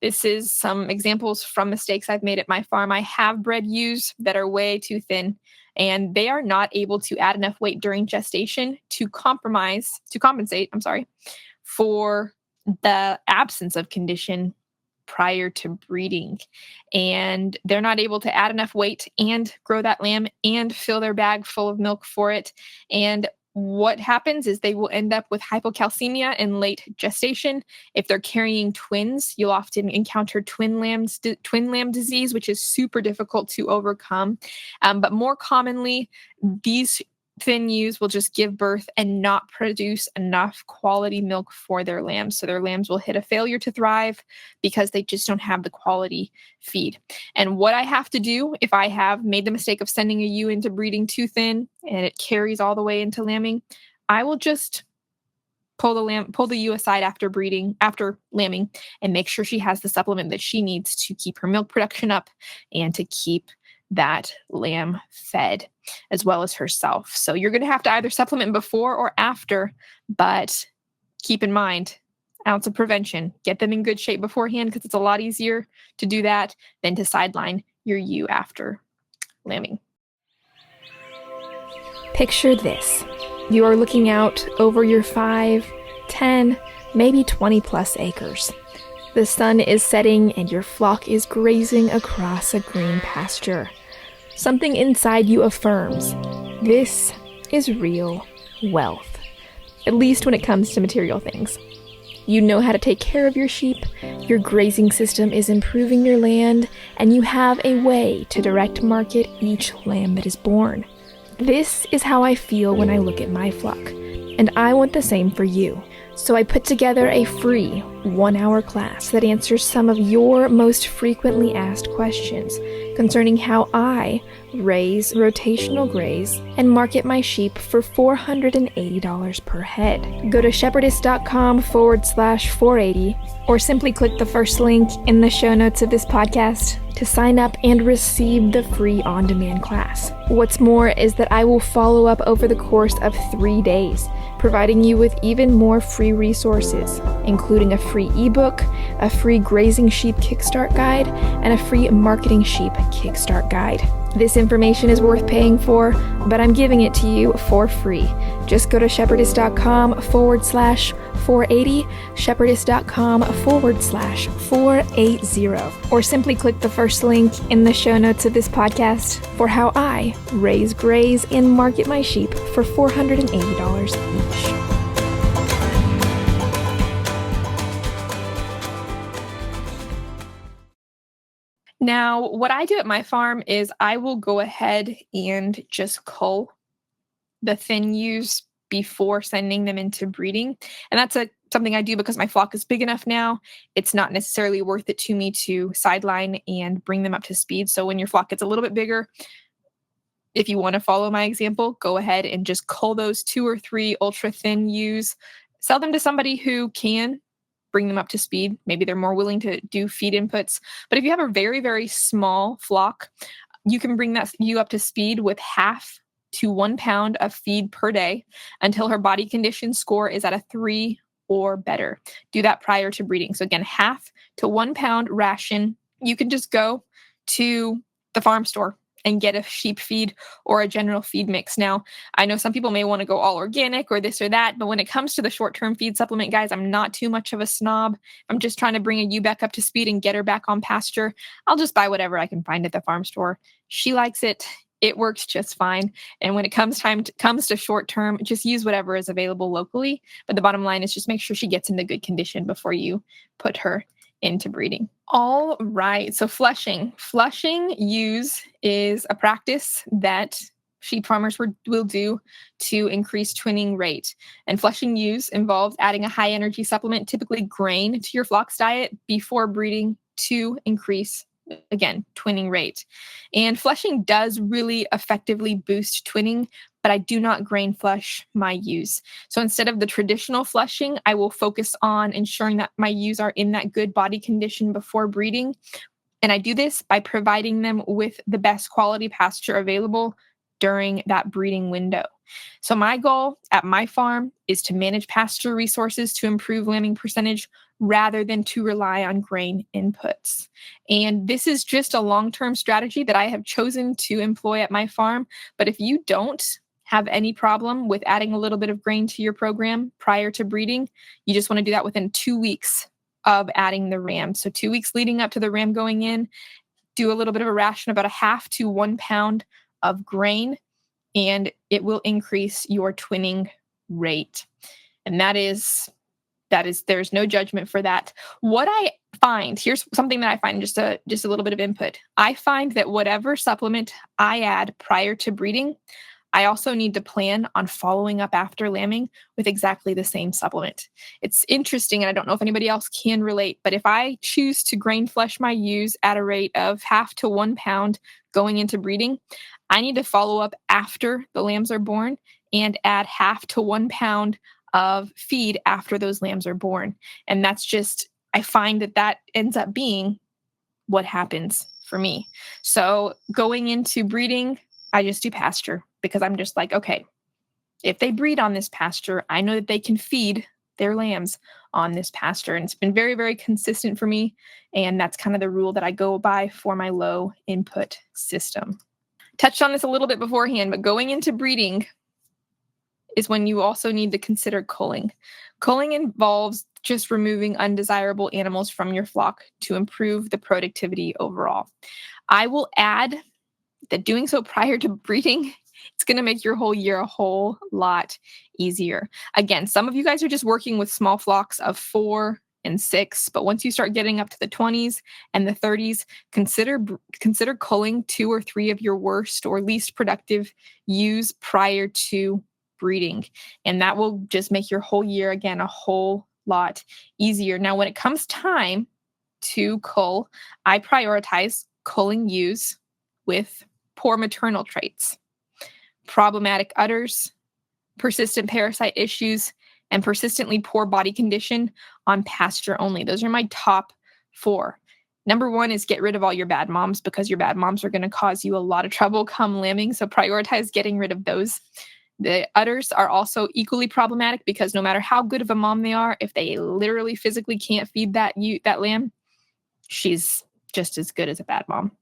This is some examples from mistakes I've made at my farm. I have bred ewes that are way too thin, and they are not able to add enough weight during gestation to compensate, for the absence of condition prior to breeding. And they're not able to add enough weight and grow that lamb and fill their bag full of milk for it. And what happens is they will end up with hypocalcemia in late gestation. If they're carrying twins, you'll often encounter twin lamb disease, which is super difficult to overcome. But more commonly, these thin ewes will just give birth and not produce enough quality milk for their lambs. So their lambs will hit a failure to thrive because they just don't have the quality feed. And what I have to do if I have made the mistake of sending a ewe into breeding too thin and it carries all the way into lambing, I will just pull the ewe aside after lambing, and make sure she has the supplement that she needs to keep her milk production up and to keep that lamb fed, as well as herself. So you're going to have to either supplement before or after, but keep in mind, ounce of prevention. Get them in good shape beforehand because it's a lot easier to do that than to sideline your ewe after lambing. Picture this. You are looking out over your 5, 10, maybe 20 plus acres. The sun is setting and your flock is grazing across a green pasture. Something inside you affirms, this is real wealth, at least when it comes to material things. You know how to take care of your sheep, your grazing system is improving your land, and you have a way to direct market each lamb that is born. This is how I feel when I look at my flock, and I want the same for you. So I put together a free 1-hour class that answers some of your most frequently asked questions concerning how I raise, rotational graze, and market my sheep for $480 per head. Go to shepherdess.com/480 or simply click the first link in the show notes of this podcast to sign up and receive the free on-demand class. What's more is that I will follow up over the course of 3 days, providing you with even more free resources, including a free ebook, a free grazing sheep kickstart guide, and a free marketing sheep kickstart guide. This information is worth paying for, but I'm giving it to you for free. Just go to shepherdess.com/480, shepherdess.com/480, or simply click the first link in the show notes of this podcast for how I raise, graze, and market my sheep for $480 each. Now, what I do at my farm is I will go ahead and just cull the thin ewes before sending them into breeding. And that's something I do because my flock is big enough now. It's not necessarily worth it to me to sideline and bring them up to speed. So when your flock gets a little bit bigger, if you want to follow my example, go ahead and just cull those 2 or 3 ultra thin ewes, sell them to somebody who can bring them up to speed. Maybe they're more willing to do feed inputs. But if you have a very, very small flock, you can bring that ewe up to speed with half to 1 pound of feed per day until her body condition score is at a 3 or better. Do that prior to breeding. So again, half to 1 pound ration. You can just go to the farm store and get a sheep feed or a general feed mix. Now, I know some people may want to go all organic or this or that, but when it comes to the short-term feed supplement, guys, I'm not too much of a snob. I'm just trying to bring a ewe back up to speed and get her back on pasture. I'll just buy whatever I can find at the farm store. She likes it. It works just fine. And when it comes to short term, just use whatever is available locally. But the bottom line is just make sure she gets into good condition before you put her into breeding. All right. So flushing ewes is a practice that sheep farmers will do to increase twinning rate. And flushing ewes involves adding a high energy supplement, typically grain, to your flock's diet before breeding to increase, again, twinning rate. And flushing does really effectively boost twinning, but I do not grain flush my ewes. So instead of the traditional flushing, I will focus on ensuring that my ewes are in that good body condition before breeding. And I do this by providing them with the best quality pasture available during that breeding window. So my goal at my farm is to manage pasture resources to improve lambing percentage rather than to rely on grain inputs. And this is just a long-term strategy that I have chosen to employ at my farm. But if you don't have any problem with adding a little bit of grain to your program prior to breeding, you just want to do that within 2 weeks of adding the ram. So 2 weeks leading up to the ram going in, do a little bit of a ration, about a half to 1 pound of grain, and it will increase your twinning rate. And there's no judgment for that. What I find, here's something that I find, just a little bit of input. I find that whatever supplement I add prior to breeding, I also need to plan on following up after lambing with exactly the same supplement. It's interesting, and I don't know if anybody else can relate, but if I choose to grain flush my ewes at a rate of half to 1 pound going into breeding, I need to follow up after the lambs are born and add half to 1 pound of feed after those lambs are born. And that's just, I find that ends up being what happens for me. So going into breeding, I just do pasture because I'm just like, okay, if they breed on this pasture, I know that they can feed their lambs on this pasture. And it's been very, very consistent for me. And that's kind of the rule that I go by for my low input system. Touched on this a little bit beforehand, but going into breeding is when you also need to consider culling. Culling involves just removing undesirable animals from your flock to improve the productivity overall. I will add that doing so prior to breeding, it's going to make your whole year a whole lot easier. Again, some of you guys are just working with small flocks of 4 and 6, but once you start getting up to the 20s and the 30s, consider culling 2 or 3 of your worst or least productive ewes prior to breeding. And that will just make your whole year, again, a whole lot easier. Now, when it comes time to cull, I prioritize culling ewes with poor maternal traits, problematic udders, persistent parasite issues, and persistently poor body condition on pasture only. Those are my top 4. Number 1 is get rid of all your bad moms, because your bad moms are going to cause you a lot of trouble come lambing. So prioritize getting rid of those. The udders are also equally problematic because no matter how good of a mom they are, if they literally physically can't feed that lamb, she's just as good as a bad mom.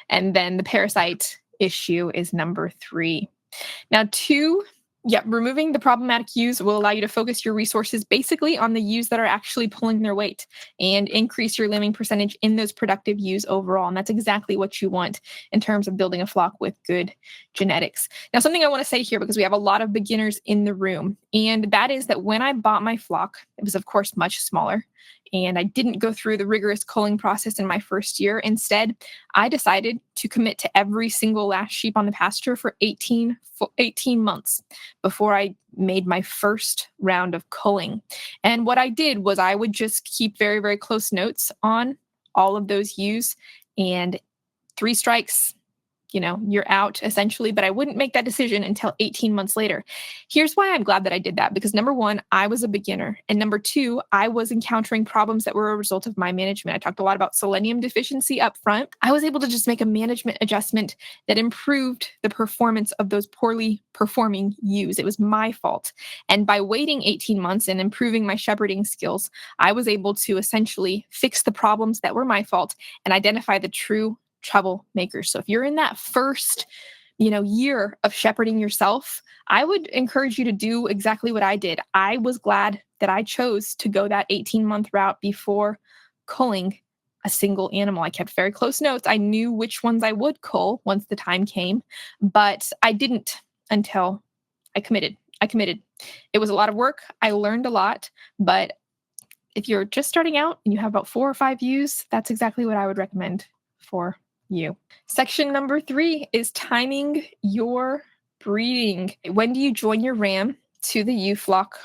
And then the parasite issue is number 3. Now, removing the problematic ewes will allow you to focus your resources basically on the ewes that are actually pulling their weight and increase your lambing percentage in those productive ewes overall. And that's exactly what you want in terms of building a flock with good genetics. Now, something I want to say here, because we have a lot of beginners in the room, and that is that when I bought my flock, it was, of course, much smaller. And I didn't go through the rigorous culling process in my first year. Instead, I decided to commit to every single last sheep on the pasture for 18 months before I made my first round of culling. And what I did was I would just keep very, very close notes on all of those ewes, and 3 strikes, you're out essentially, but I wouldn't make that decision until 18 months later. Here's why I'm glad that I did that, because number 1, I was a beginner. And number 2, I was encountering problems that were a result of my management. I talked a lot about selenium deficiency up front. I was able to just make a management adjustment that improved the performance of those poorly performing ewes. It was my fault. And by waiting 18 months and improving my shepherding skills, I was able to essentially fix the problems that were my fault and identify the true troublemakers. So if you're in that first, year of shepherding yourself, I would encourage you to do exactly what I did. I was glad that I chose to go that 18-month route before culling a single animal. I kept very close notes. I knew which ones I would cull once the time came, but I didn't until I committed. It was a lot of work. I learned a lot, but if you're just starting out and you have about 4 or 5 ewes, that's exactly what I would recommend for you. Section number 3 is timing your breeding. When do you join your ram to the ewe flock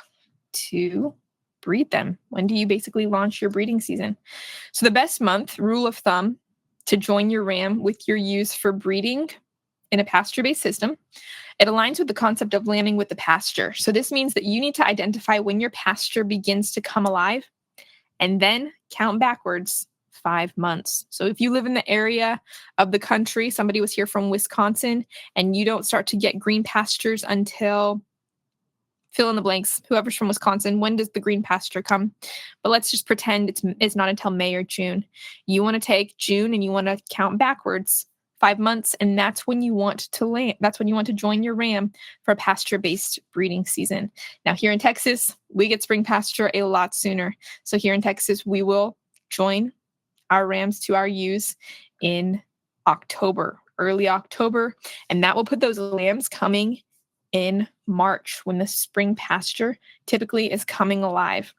to breed them? When do you basically launch your breeding season? So the best month, rule of thumb, to join your ram with your ewes for breeding in a pasture-based system, it aligns with the concept of lambing with the pasture. So this means that you need to identify when your pasture begins to come alive and then count backwards 5 months. So if you live in the area of the country, somebody was here from Wisconsin, and you don't start to get green pastures until fill in the blanks, whoever's from Wisconsin, when does the green pasture come? But let's just pretend it's not until May or June. You want to take June and you want to count backwards 5 months, and that's when you want to land. That's when you want to join your ram for a pasture-based breeding season. Now, here in Texas, we get spring pasture a lot sooner. So here in Texas, we will join our rams to our ewes in October, early October, and that will put those lambs coming in March when the spring pasture typically is coming alive.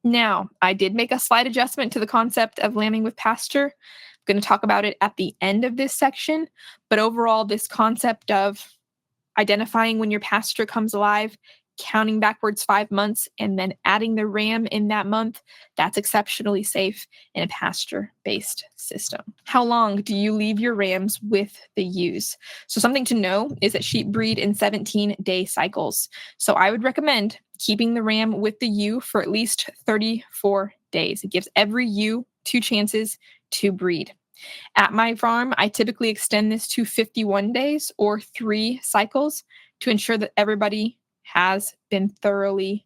Now, I did make a slight adjustment to the concept of lambing with pasture. I'm going to talk about it at the end of this section, but overall, this concept of identifying when your pasture comes alive, counting backwards 5 months, and then adding the ram in that month, that's exceptionally safe in a pasture-based system. How long do you leave your rams with the ewes? So something to know is that sheep breed in 17-day cycles. So I would recommend keeping the ram with the ewe for at least 34 days. It gives every ewe 2 chances to breed. At my farm, I typically extend this to 51 days or 3 cycles to ensure that everybody has been thoroughly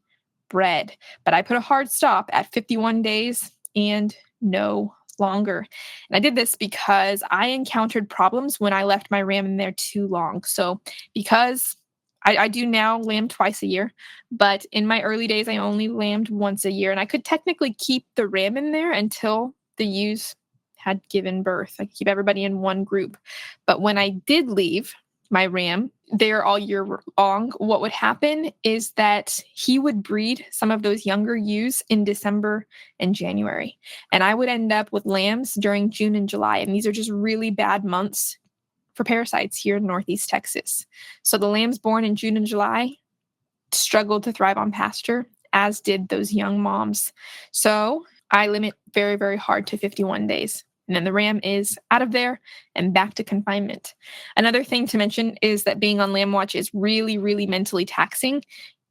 bred. But I put a hard stop at 51 days and no longer. And I did this because I encountered problems when I left my ram in there too long. So because I do now lamb twice a year, but in my early days, I only lambed once a year. And I could technically keep the ram in there until the ewes had given birth. I could keep everybody in one group. But when I did leave my ram there all year long, what would happen is that he would breed some of those younger ewes in December and January. And I would end up with lambs during June and July. And these are just really bad months for parasites here in Northeast Texas. So the lambs born in June and July struggled to thrive on pasture, as did those young moms. So I limit very, very hard to 51 days. And then the ram is out of there and back to confinement. Another thing to mention is that being on lamb watch is really, really mentally taxing.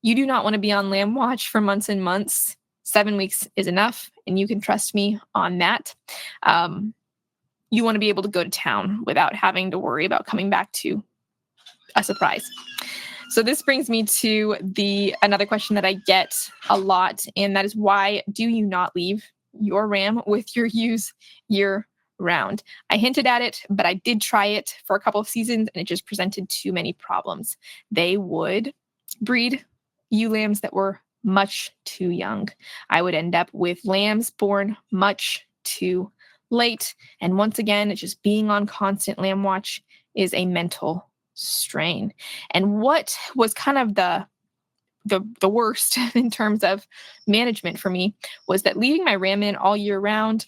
You do not want to be on lamb watch for months and months. 7 weeks is enough, and you can trust me on that. You want to be able to go to town without having to worry about coming back to a surprise. So this brings me to another question that I get a lot, and that is, why do you not leave your ram with your ewes year round? I hinted at it, but I did try it for a couple of seasons, and it just presented too many problems. They would breed ewe lambs that were much too young. I would end up with lambs born much too late. And once again, it's just being on constant lamb watch is a mental strain. And what was kind of the worst in terms of management for me was that leaving my ram in all year round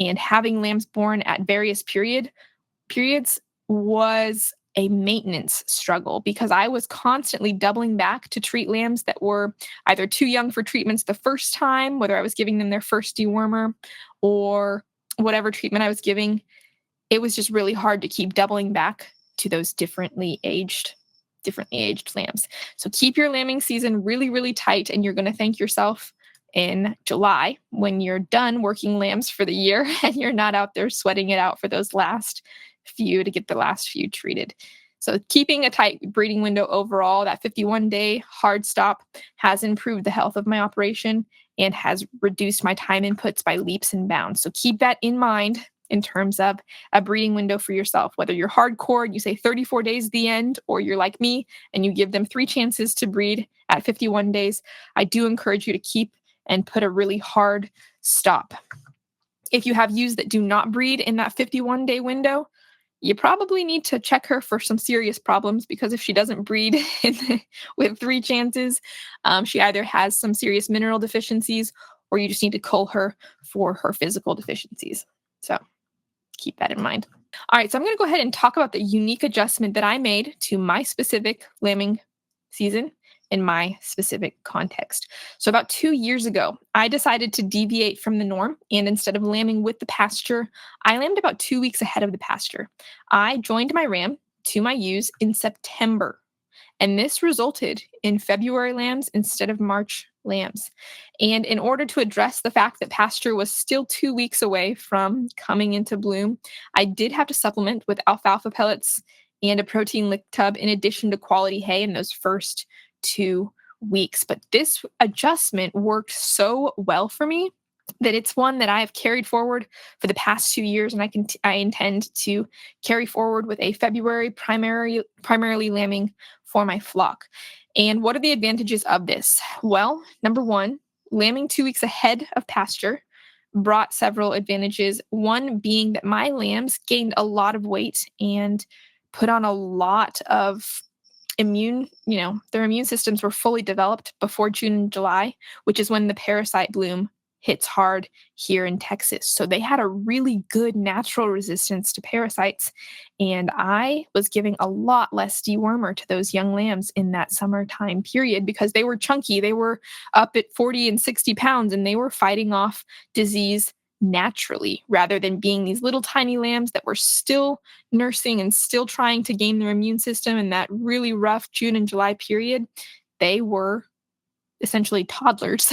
and having lambs born at various periods was a maintenance struggle, because I was constantly doubling back to treat lambs that were either too young for treatments the first time, whether I was giving them their first dewormer or whatever treatment I was giving. It was just really hard to keep doubling back to those differently aged lambs. So keep your lambing season really, really tight, and you're going to thank yourself in July when you're done working lambs for the year and you're not out there sweating it out for those last few to get the last few treated. So keeping a tight breeding window overall, that 51-day hard stop has improved the health of my operation and has reduced my time inputs by leaps and bounds. So keep that in mind in terms of a breeding window for yourself. Whether you're hardcore and you say 34 days is the end, or you're like me and you give them 3 chances to breed at 51 days, I do encourage you to keep and put a really hard stop. If you have ewes that do not breed in that 51-day window, you probably need to check her for some serious problems, because if she doesn't breed with 3 chances, she either has some serious mineral deficiencies, or you just need to cull her for her physical deficiencies. So keep that in mind. All right, so I'm going to go ahead and talk about the unique adjustment that I made to my specific lambing season in my specific context. So about 2 years ago, I decided to deviate from the norm, and instead of lambing with the pasture, I lambed about 2 weeks ahead of the pasture. I joined my ram to my ewes in September. And this resulted in February lambs instead of March lambs. And in order to address the fact that pasture was still 2 weeks away from coming into bloom, I did have to supplement with alfalfa pellets and a protein lick tub in addition to quality hay in those first 2 weeks. But this adjustment worked so well for me that it's one that I have carried forward for the past 2 years, and I intend to carry forward with a February primarily lambing for my flock. And what are the advantages of this? Well, number one, lambing 2 weeks ahead of pasture brought several advantages. One being that my lambs gained a lot of weight and put on a lot of their immune systems were fully developed before June and July, which is when the parasite bloom hits hard here in Texas. So they had a really good natural resistance to parasites. And I was giving a lot less dewormer to those young lambs in that summertime period because they were chunky. They were up at 40 and 60 pounds, and they were fighting off disease naturally rather than being these little tiny lambs that were still nursing and still trying to gain their immune system in that really rough June and July period. They were essentially toddlers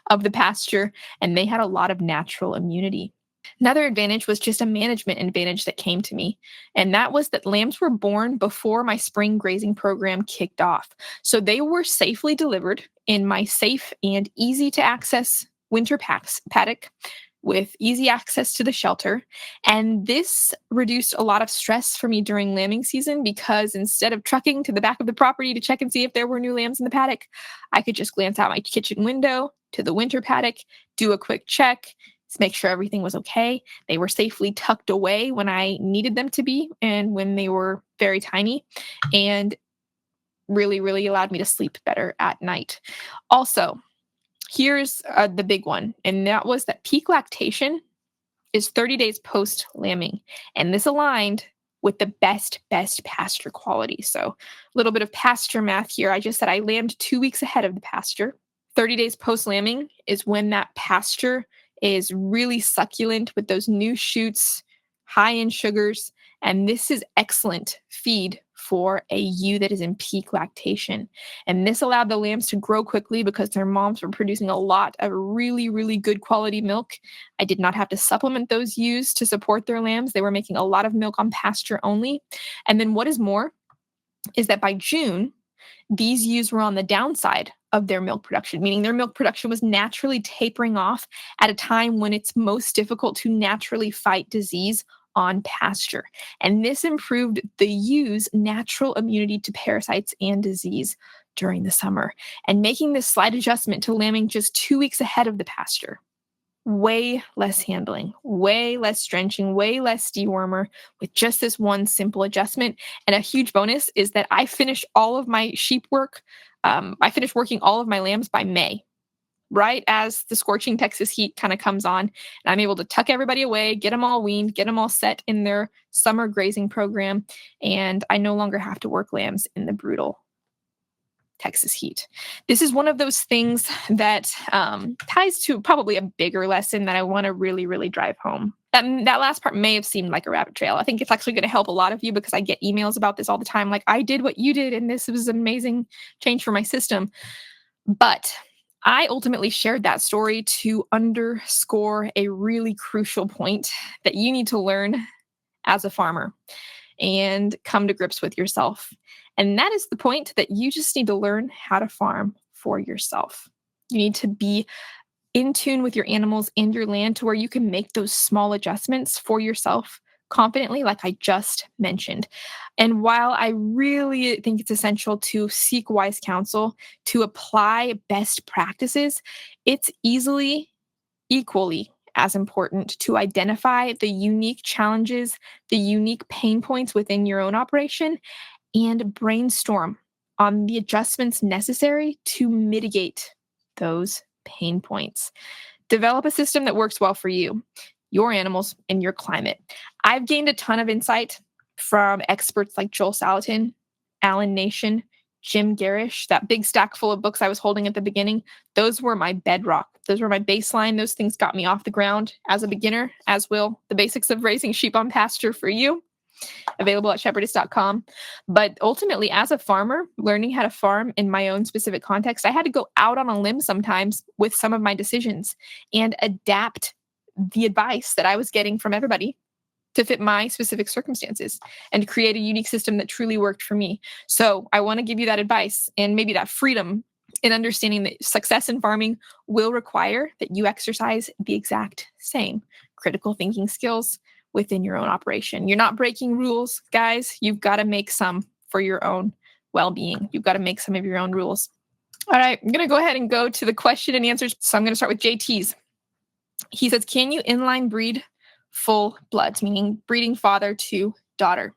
of the pasture, and they had a lot of natural immunity. Another advantage was just a management advantage that came to me, and that was that lambs were born before my spring grazing program kicked off. So they were safely delivered in my safe and easy to access winter paddock with easy access to the shelter. And this reduced a lot of stress for me during lambing season because instead of trucking to the back of the property to check and see if there were new lambs in the paddock, I could just glance out my kitchen window to the winter paddock, do a quick check, make sure everything was okay. They were safely tucked away when I needed them to be and when they were very tiny, and really, really allowed me to sleep better at night. Also, here's the big one, and that was that peak lactation is 30 days post lambing. And this aligned with the best pasture quality. So a little bit of pasture math here. I just said I lambed 2 weeks ahead of the pasture. 30 days post lambing is when that pasture is really succulent with those new shoots, high in sugars. And this is excellent feed for a ewe that is in peak lactation. And this allowed the lambs to grow quickly because their moms were producing a lot of really, really good quality milk. I did not have to supplement those ewes to support their lambs. They were making a lot of milk on pasture only. And then what is more is that by June, these ewes were on the downside of their milk production, meaning their milk production was naturally tapering off at a time when it's most difficult to naturally fight disease on pasture. And this improved the ewe's natural immunity to parasites and disease during the summer. And making this slight adjustment to lambing just 2 weeks ahead of the pasture, way less handling, way less drenching, way less dewormer with just this one simple adjustment. And a huge bonus is that I finished all of my sheep work. I finished working all of my lambs by May, right as the scorching Texas heat kind of comes on. And I'm able to tuck everybody away, get them all weaned, get them all set in their summer grazing program. And I no longer have to work lambs in the brutal Texas heat. This is one of those things that ties to probably a bigger lesson that I want to really, really drive home. That last part may have seemed like a rabbit trail. I think it's actually going to help a lot of you because I get emails about this all the time. Like, I did what you did, and this was an amazing change for my system. But I ultimately shared that story to underscore a really crucial point that you need to learn as a farmer and come to grips with yourself. And that is the point that you just need to learn how to farm for yourself. You need to be in tune with your animals and your land to where you can make those small adjustments for yourself confidently, like I just mentioned. And while I really think it's essential to seek wise counsel, to apply best practices, it's equally as important to identify the unique challenges, the unique pain points within your own operation, and brainstorm on the adjustments necessary to mitigate those pain points. Develop a system that works well for you, your animals, and your climate. I've gained a ton of insight from experts like Joel Salatin, Alan Nation, Jim Garish, that big stack full of books I was holding at the beginning. Those were my bedrock. Those were my baseline. Those things got me off the ground as a beginner, as will the basics of raising sheep on pasture for you. available at shepherdess.com. But ultimately, as a farmer, learning how to farm in my own specific context, I had to go out on a limb sometimes with some of my decisions and adapt the advice that I was getting from everybody to fit my specific circumstances and create a unique system that truly worked for me. So I want to give you that advice and maybe that freedom in understanding that success in farming will require that you exercise the exact same critical thinking skills within your own operation. You're not breaking rules, guys. You've got to make some for your own well-being. You've got to make some of your own rules. All right, I'm going to go ahead and go to the question and answers. So I'm going to start with JT's. He says, can you inline breed full bloods, meaning breeding father to daughter?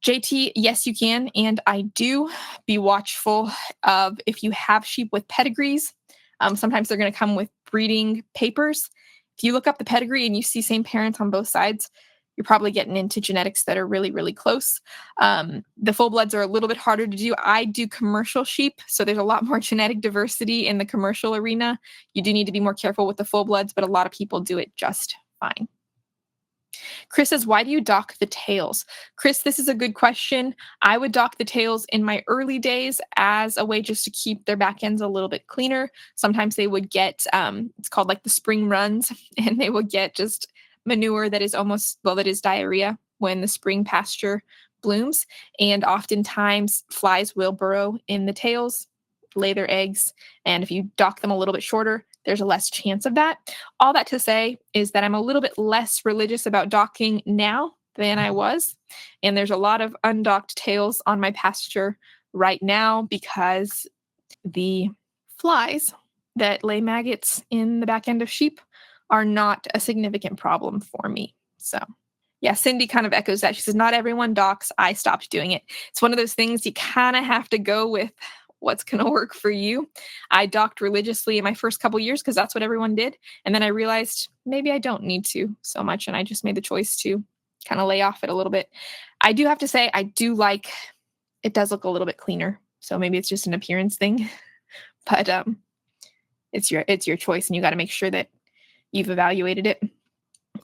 JT, yes, you can. And I do. Be watchful of if you have sheep with pedigrees. Sometimes they're going to come with breeding papers. If you look up the pedigree and you see same parents on both sides, you're probably getting into genetics that are really, really close. The full bloods are a little bit harder to do. I do commercial sheep, so there's a lot more genetic diversity in the commercial arena. You do need to be more careful with the full bloods, but a lot of people do it just fine. Chris says, why do you dock the tails? Chris, this is a good question. I would dock the tails in my early days as a way just to keep their back ends a little bit cleaner. Sometimes they would get, it's called like the spring runs, and they would get just manure that is that is diarrhea when the spring pasture blooms. And oftentimes flies will burrow in the tails, lay their eggs. And if you dock them a little bit shorter, there's a less chance of that. All that to say is that I'm a little bit less religious about docking now than I was. And there's a lot of undocked tails on my pasture right now because the flies that lay maggots in the back end of sheep are not a significant problem for me. So yeah, Cindy kind of echoes that. She says, not everyone docks. I stopped doing it. It's one of those things you kind of have to go with what's going to work for you. I docked religiously in my first couple years because that's what everyone did. And then I realized maybe I don't need to so much. And I just made the choice to kind of lay off it a little bit. I do have to say, I do like, it does look a little bit cleaner. So maybe it's just an appearance thing, but it's your choice and you got to make sure that you've evaluated it.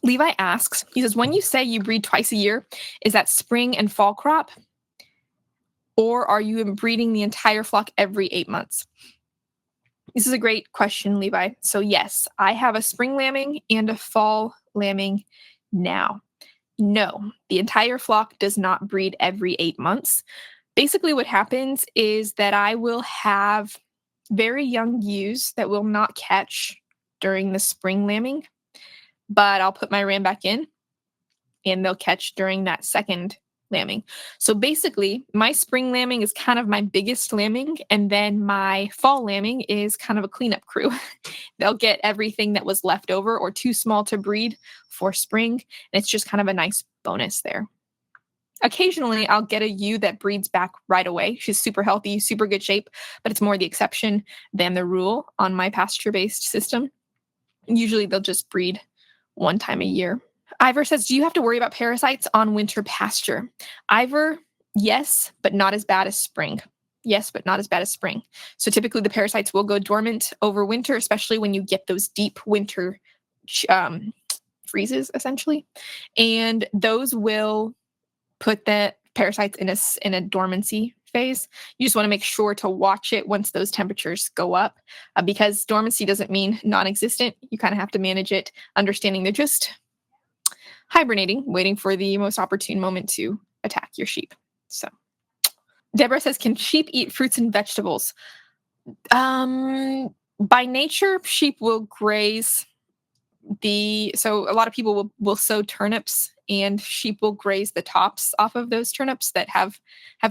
Levi asks, he says, when you say you breed twice a year, is that spring and fall crop? Or are you breeding the entire flock every 8 months? This is a great question, Levi. So yes, I have a spring lambing and a fall lambing now. No, the entire flock does not breed every 8 months. Basically what happens is that I will have very young ewes that will not catch during the spring lambing, but I'll put my ram back in and they'll catch during that second lambing. So basically, my spring lambing is kind of my biggest lambing, and then my fall lambing is kind of a cleanup crew. They'll get everything that was left over or too small to breed for spring, and it's just kind of a nice bonus there. Occasionally, I'll get a ewe that breeds back right away. She's super healthy, super good shape, but it's more the exception than the rule on my pasture-based system. Usually, they'll just breed one time a year. Ivor says, do you have to worry about parasites on winter pasture? Ivor, yes, but not as bad as spring. Yes, but not as bad as spring. So typically the parasites will go dormant over winter, especially when you get those deep winter freezes, essentially. And those will put the parasites in a dormancy phase. You just want to make sure to watch it once those temperatures go up, because dormancy doesn't mean non-existent. You kind of have to manage it, understanding they're just hibernating, waiting for the most opportune moment to attack your sheep. So Deborah says, can sheep eat fruits and vegetables? By nature, sheep will graze so a lot of people will sow turnips, and sheep will graze the tops off of those turnips that have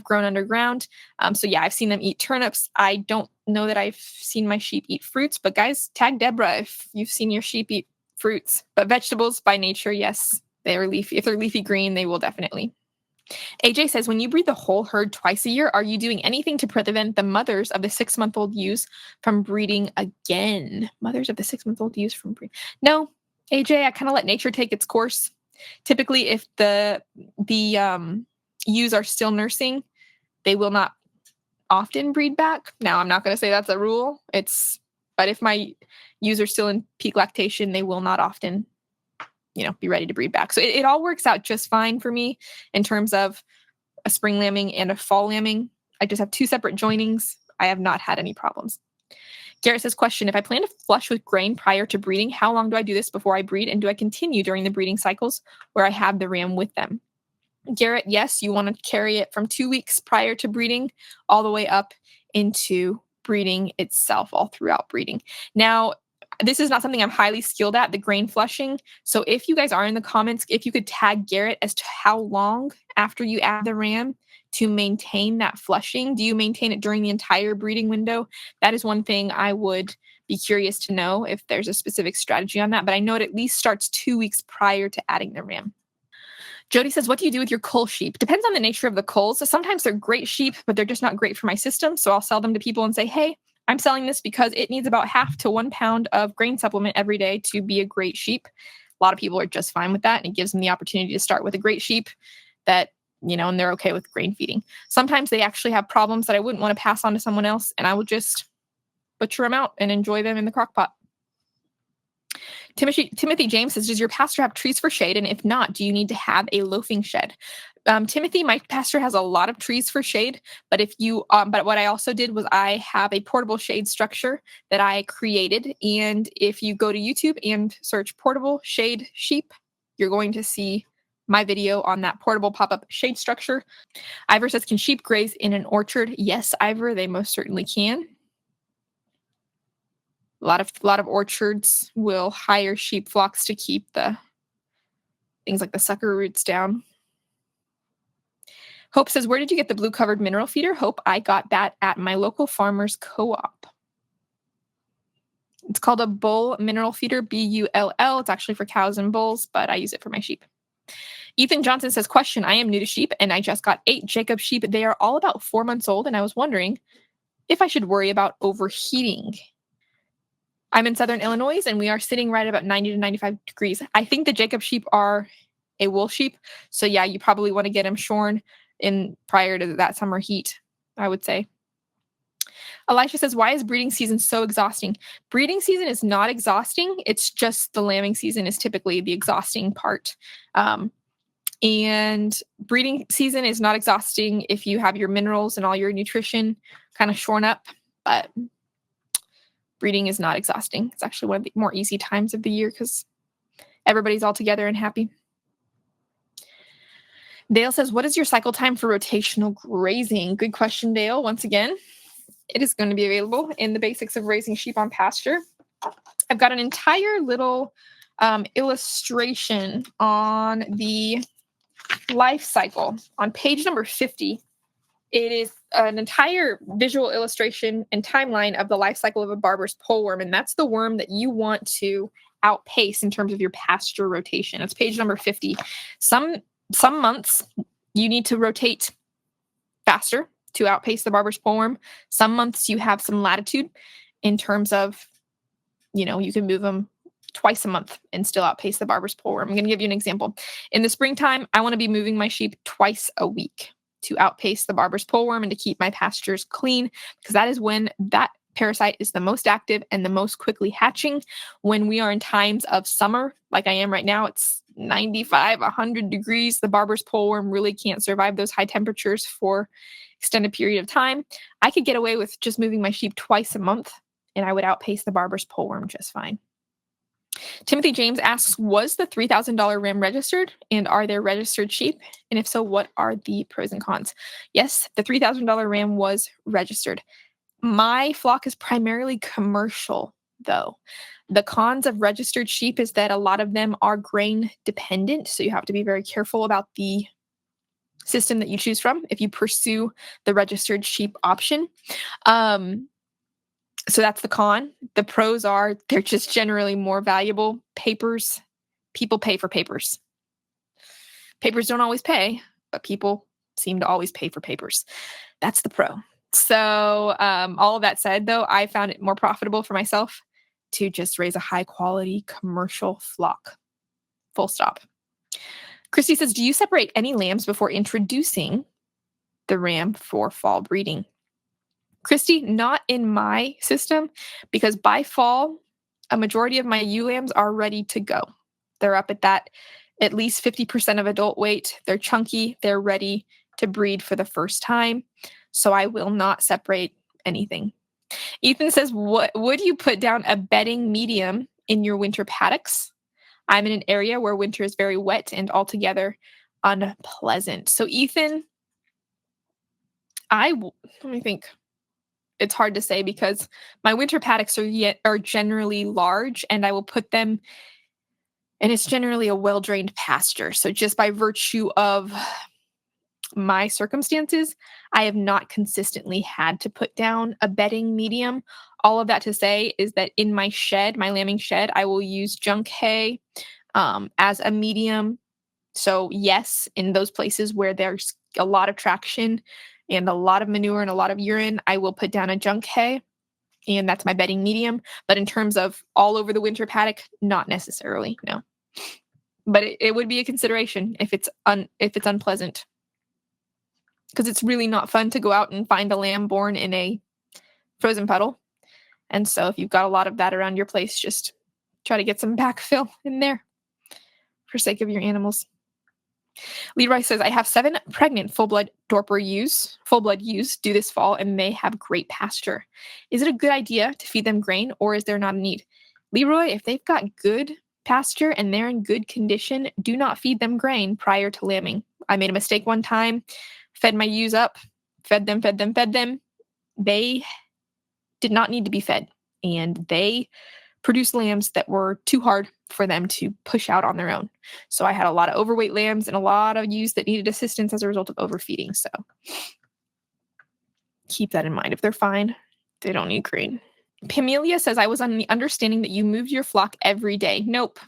grown underground. So yeah, I've seen them eat turnips. I don't know that I've seen my sheep eat fruits, but guys, tag Deborah if you've seen your sheep eat fruits. But vegetables by nature, yes, they're leafy. If they're leafy green, they will definitely. AJ says, when you breed the whole herd twice a year, are you doing anything to prevent the mothers of the 6-month-old ewes from breeding again? Mothers of the 6-month-old ewes from breeding. No, AJ, I kind of let nature take its course. Typically, if the ewes are still nursing, they will not often breed back. Now, I'm not going to say that's a rule. But if my ewes are still in peak lactation, they will not often be ready to breed back. So it all works out just fine for me in terms of a spring lambing and a fall lambing. I just have 2 separate joinings. I have not had any problems. Garrett says, question, if I plan to flush with grain prior to breeding, how long do I do this before I breed? And do I continue during the breeding cycles where I have the ram with them? Garrett, yes, you want to carry it from 2 weeks prior to breeding all the way up into breeding itself, all throughout breeding. Now, this is not something I'm highly skilled at, the grain flushing. So if you guys are in the comments, if you could tag Garrett as to how long after you add the ram to maintain that flushing, do you maintain it during the entire breeding window? That is one thing I would be curious to know if there's a specific strategy on that. But I know it at least starts 2 weeks prior to adding the ram. Jody says, what do you do with your cull sheep? Depends on the nature of the culls. So sometimes they're great sheep, but they're just not great for my system. So I'll sell them to people and say, hey, I'm selling this because it needs about 1/2 to 1 pound of grain supplement every day to be a great sheep. A lot of people are just fine with that. And it gives them the opportunity to start with a great sheep that, and they're okay with grain feeding. Sometimes they actually have problems that I wouldn't want to pass on to someone else. And I will just butcher them out and enjoy them in the crock pot. Timothy James says, does your pasture have trees for shade? And if not, do you need to have a loafing shed? Timothy, my pasture has a lot of trees for shade, but but what I also did was I have a portable shade structure that I created. And if you go to YouTube and search portable shade sheep, you're going to see my video on that portable pop-up shade structure. Ivor says, can sheep graze in an orchard? Yes, Ivor, they most certainly can. A lot of orchards will hire sheep flocks to keep the things like the sucker roots down. Hope says, where did you get the blue covered mineral feeder? Hope, I got that at my local farmers co-op. It's called a bull mineral feeder, BULL. It's actually for cows and bulls, but I use it for my sheep. Ethan Johnson says, question, I am new to sheep and I just got 8 Jacob sheep. They are all about 4 months old. And I was wondering if I should worry about overheating. I'm in Southern Illinois and we are sitting right about 90 to 95 degrees. I think the Jacob sheep are a wool sheep. So yeah, you probably want to get them shorn in prior to that summer heat, I would say. Elisha says, why is breeding season so exhausting? Breeding season is not exhausting. It's just the lambing season is typically the exhausting part. And breeding season is not exhausting if you have your minerals and all your nutrition kind of shorn up, but breeding is not exhausting. It's actually one of the more easy times of the year because everybody's all together and happy. Dale says, what is your cycle time for rotational grazing? Good question, Dale. Once again, it is going to be available in the basics of raising sheep on pasture. I've got an entire little illustration on the life cycle on page number 50. It is an entire visual illustration and timeline of the life cycle of a Barber's poleworm, and that's the worm that you want to outpace in terms of your pasture rotation. It's page number 50. Some months you need to rotate faster to outpace the Barber's poleworm. Some months you have some latitude in terms of, you can move them twice a month and still outpace the Barber's poleworm. I'm going to give you an example. In the springtime, I want to be moving my sheep twice a week to outpace the Barber's poleworm and to keep my pastures clean, because that is when that parasite is the most active and the most quickly hatching. When we are in times of summer, like I am right now, it's 95, 100 degrees. The Barber's poleworm really can't survive those high temperatures for extended period of time. I could get away with just moving my sheep twice a month and I would outpace the Barber's poleworm just fine. Timothy James asks, was the $3,000 ram registered, and are there registered sheep? And if so, what are the pros and cons? Yes, the $3,000 ram was registered. My flock is primarily commercial, though. The cons of registered sheep is that a lot of them are grain dependent, so you have to be very careful about the system that you choose from if you pursue the registered sheep option. So that's the con. The pros are they're just generally more valuable. Papers, people pay for papers. Papers don't always pay, but people seem to always pay for papers. That's the pro. So all of that said, though, I found it more profitable for myself to just raise a high quality commercial flock. Full stop. Christy says, do you separate any lambs before introducing the ram for fall breeding? Christy, not in my system, because by fall, a majority of my ewe lambs are ready to go. They're up at that at least 50% of adult weight. They're chunky. They're ready to breed for the first time. So I will not separate anything. Ethan says, "What would you put down a bedding medium in your winter paddocks? I'm in an area where winter is very wet and altogether unpleasant." So Ethan, let me think. It's hard to say because my winter paddocks are generally large, and I will put them, and it's generally a well-drained pasture. So just by virtue of my circumstances, I have not consistently had to put down a bedding medium. All of that to say is that in my shed, my lambing shed, I will use junk hay as a medium. So yes, in those places where there's a lot of traction and a lot of manure and a lot of urine, I will put down a junk hay, and that's my bedding medium. But in terms of all over the winter paddock, not necessarily, no. But it would be a consideration if it's unpleasant, because it's really not fun to go out and find a lamb born in a frozen puddle. And so if you've got a lot of that around your place, just try to get some backfill in there for sake of your animals. Leroy says, "I have 7 pregnant full-blood ewes due this fall, and they have great pasture. Is it a good idea to feed them grain, or is there not a need?" Leroy, if they've got good pasture and they're in good condition, do not feed them grain prior to lambing. I made a mistake one time, fed my ewes up, fed them. They did not need to be fed, and they produced lambs that were too hard for them to push out on their own. So I had a lot of overweight lambs and a lot of ewes that needed assistance as a result of overfeeding. So keep that in mind. If they're fine, they don't need grain. Pamelia says, "I was on the understanding that you moved your flock every day." Nope.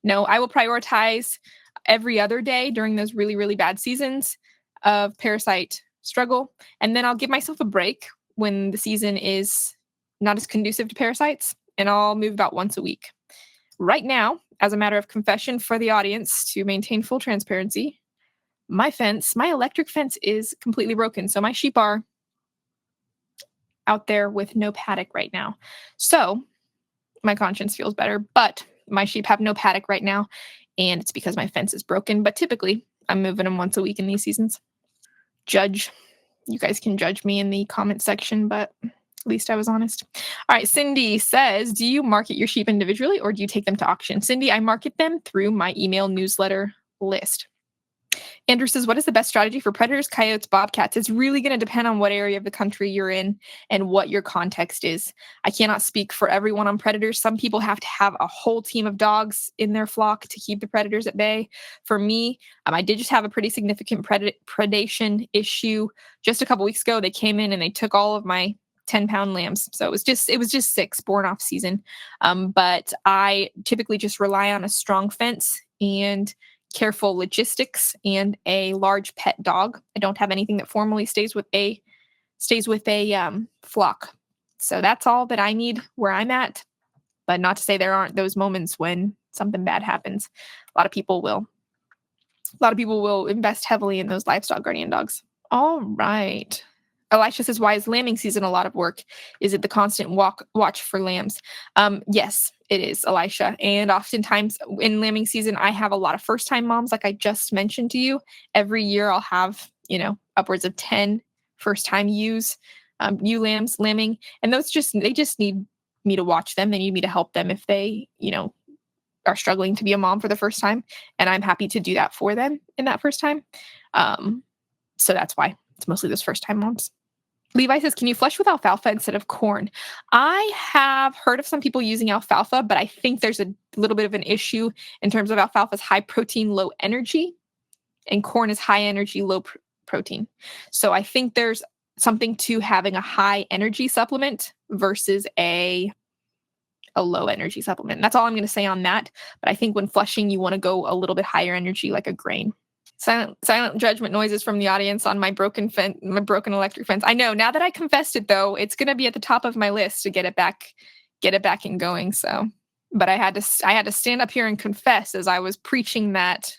No, I will prioritize every other day during those really, really bad seasons of parasite struggle. And then I'll give myself a break when the season is not as conducive to parasites, and I'll move about once a week. Right now, as a matter of confession for the audience to maintain full transparency, my electric fence is completely broken. So my sheep are out there with no paddock right now. So my conscience feels better, but my sheep have no paddock right now, and it's because my fence is broken. But typically, I'm moving them once a week in these seasons. You guys can judge me in the comment section, but at least I was honest. All right, Cindy says, "Do you market your sheep individually, or do you take them to auction?" Cindy, I market them through my email newsletter list. Andrew says, "What is the best strategy for predators, coyotes, bobcats?" It's really going to depend on what area of the country you're in and what your context is. I cannot speak for everyone on predators. Some people have to have a whole team of dogs in their flock to keep the predators at bay. For me, I did just have a pretty significant predation issue just a couple weeks ago. They came in and they took all of my 10-pound lambs. So it was just 6 born off season. But I typically just rely on a strong fence and careful logistics and a large pet dog. I don't have anything that formally stays with a flock. So that's all that I need where I'm at. But not to say there aren't those moments when something bad happens. A lot of people will invest heavily in those livestock guardian dogs. All right. Elisha says, "Why is lambing season a lot of work? Is it the constant watch for lambs?" Yes, it is, Elisha. And oftentimes in lambing season, I have a lot of first-time moms, like I just mentioned to you. Every year I'll have, upwards of 10 first-time ewe lambs lambing. And they just need me to watch them. They need me to help them if they, are struggling to be a mom for the first time. And I'm happy to do that for them in that first time. So that's why it's mostly those first-time moms. Levi says, "Can you flush with alfalfa instead of corn?" I have heard of some people using alfalfa, but I think there's a little bit of an issue in terms of alfalfa's high protein, low energy, and corn is high energy, low protein. So I think there's something to having a high energy supplement versus a low energy supplement. And that's all I'm going to say on that. But I think when flushing, you want to go a little bit higher energy, like a grain. Silent judgment noises from the audience on my broken electric fence. I know, now that I confessed it though, it's going to be at the top of my list to get it back and going. So, but I had to stand up here and confess as I was preaching that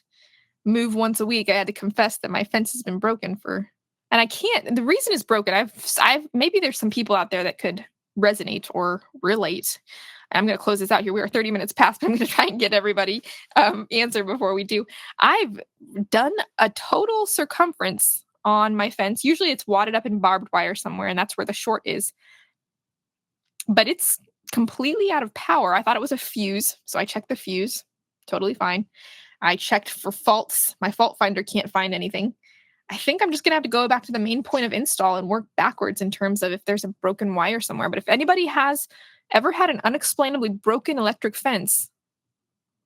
move once a week. I had to confess that my fence has been broken and I can't, the reason it's broken. Maybe there's some people out there that could resonate or relate. I'm going to close this out here. We are 30 minutes past, but I'm going to try and get everybody answer before we do. I've done a total circumference on my fence. Usually it's wadded up in barbed wire somewhere, and that's where the short is. But it's completely out of power. I thought it was a fuse, so I checked the fuse. Totally fine. I checked for faults. My fault finder can't find anything. I think I'm just going to have to go back to the main point of install and work backwards in terms of if there's a broken wire somewhere. But if anybody has ever had an unexplainably broken electric fence,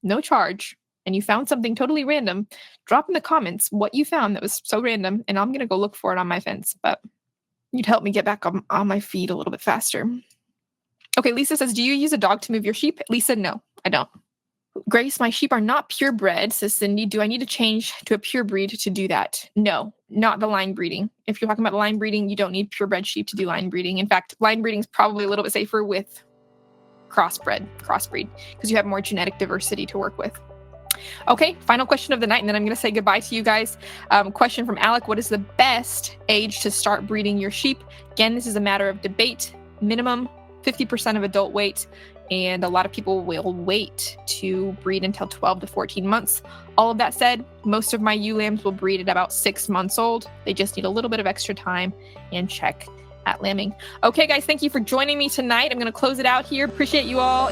no charge, and you found something totally random, drop in the comments what you found that was so random, and I'm going to go look for it on my fence. But you'd help me get back on my feet a little bit faster. Okay, Lisa says, do you use a dog to move your sheep? Lisa, no, I don't. Grace, my sheep are not purebred, says Cindy. Do I need to change to a pure breed to do that? No, not the line breeding. If you're talking about line breeding, you don't need purebred sheep to do line breeding. In fact, line breeding is probably a little bit safer with crossbreed, because you have more genetic diversity to work with. Okay, final question of the night, and then I'm going to say goodbye to you guys. Question from Alec, what is the best age to start breeding your sheep? Again, this is a matter of debate. Minimum 50% of adult weight, and a lot of people will wait to breed until 12 to 14 months. All of that said, most of my ewe lambs will breed at about 6 months old. They just need a little bit of extra time and check at lambing. Okay, guys, thank you for joining me tonight. I'm going to close it out here. Appreciate you all.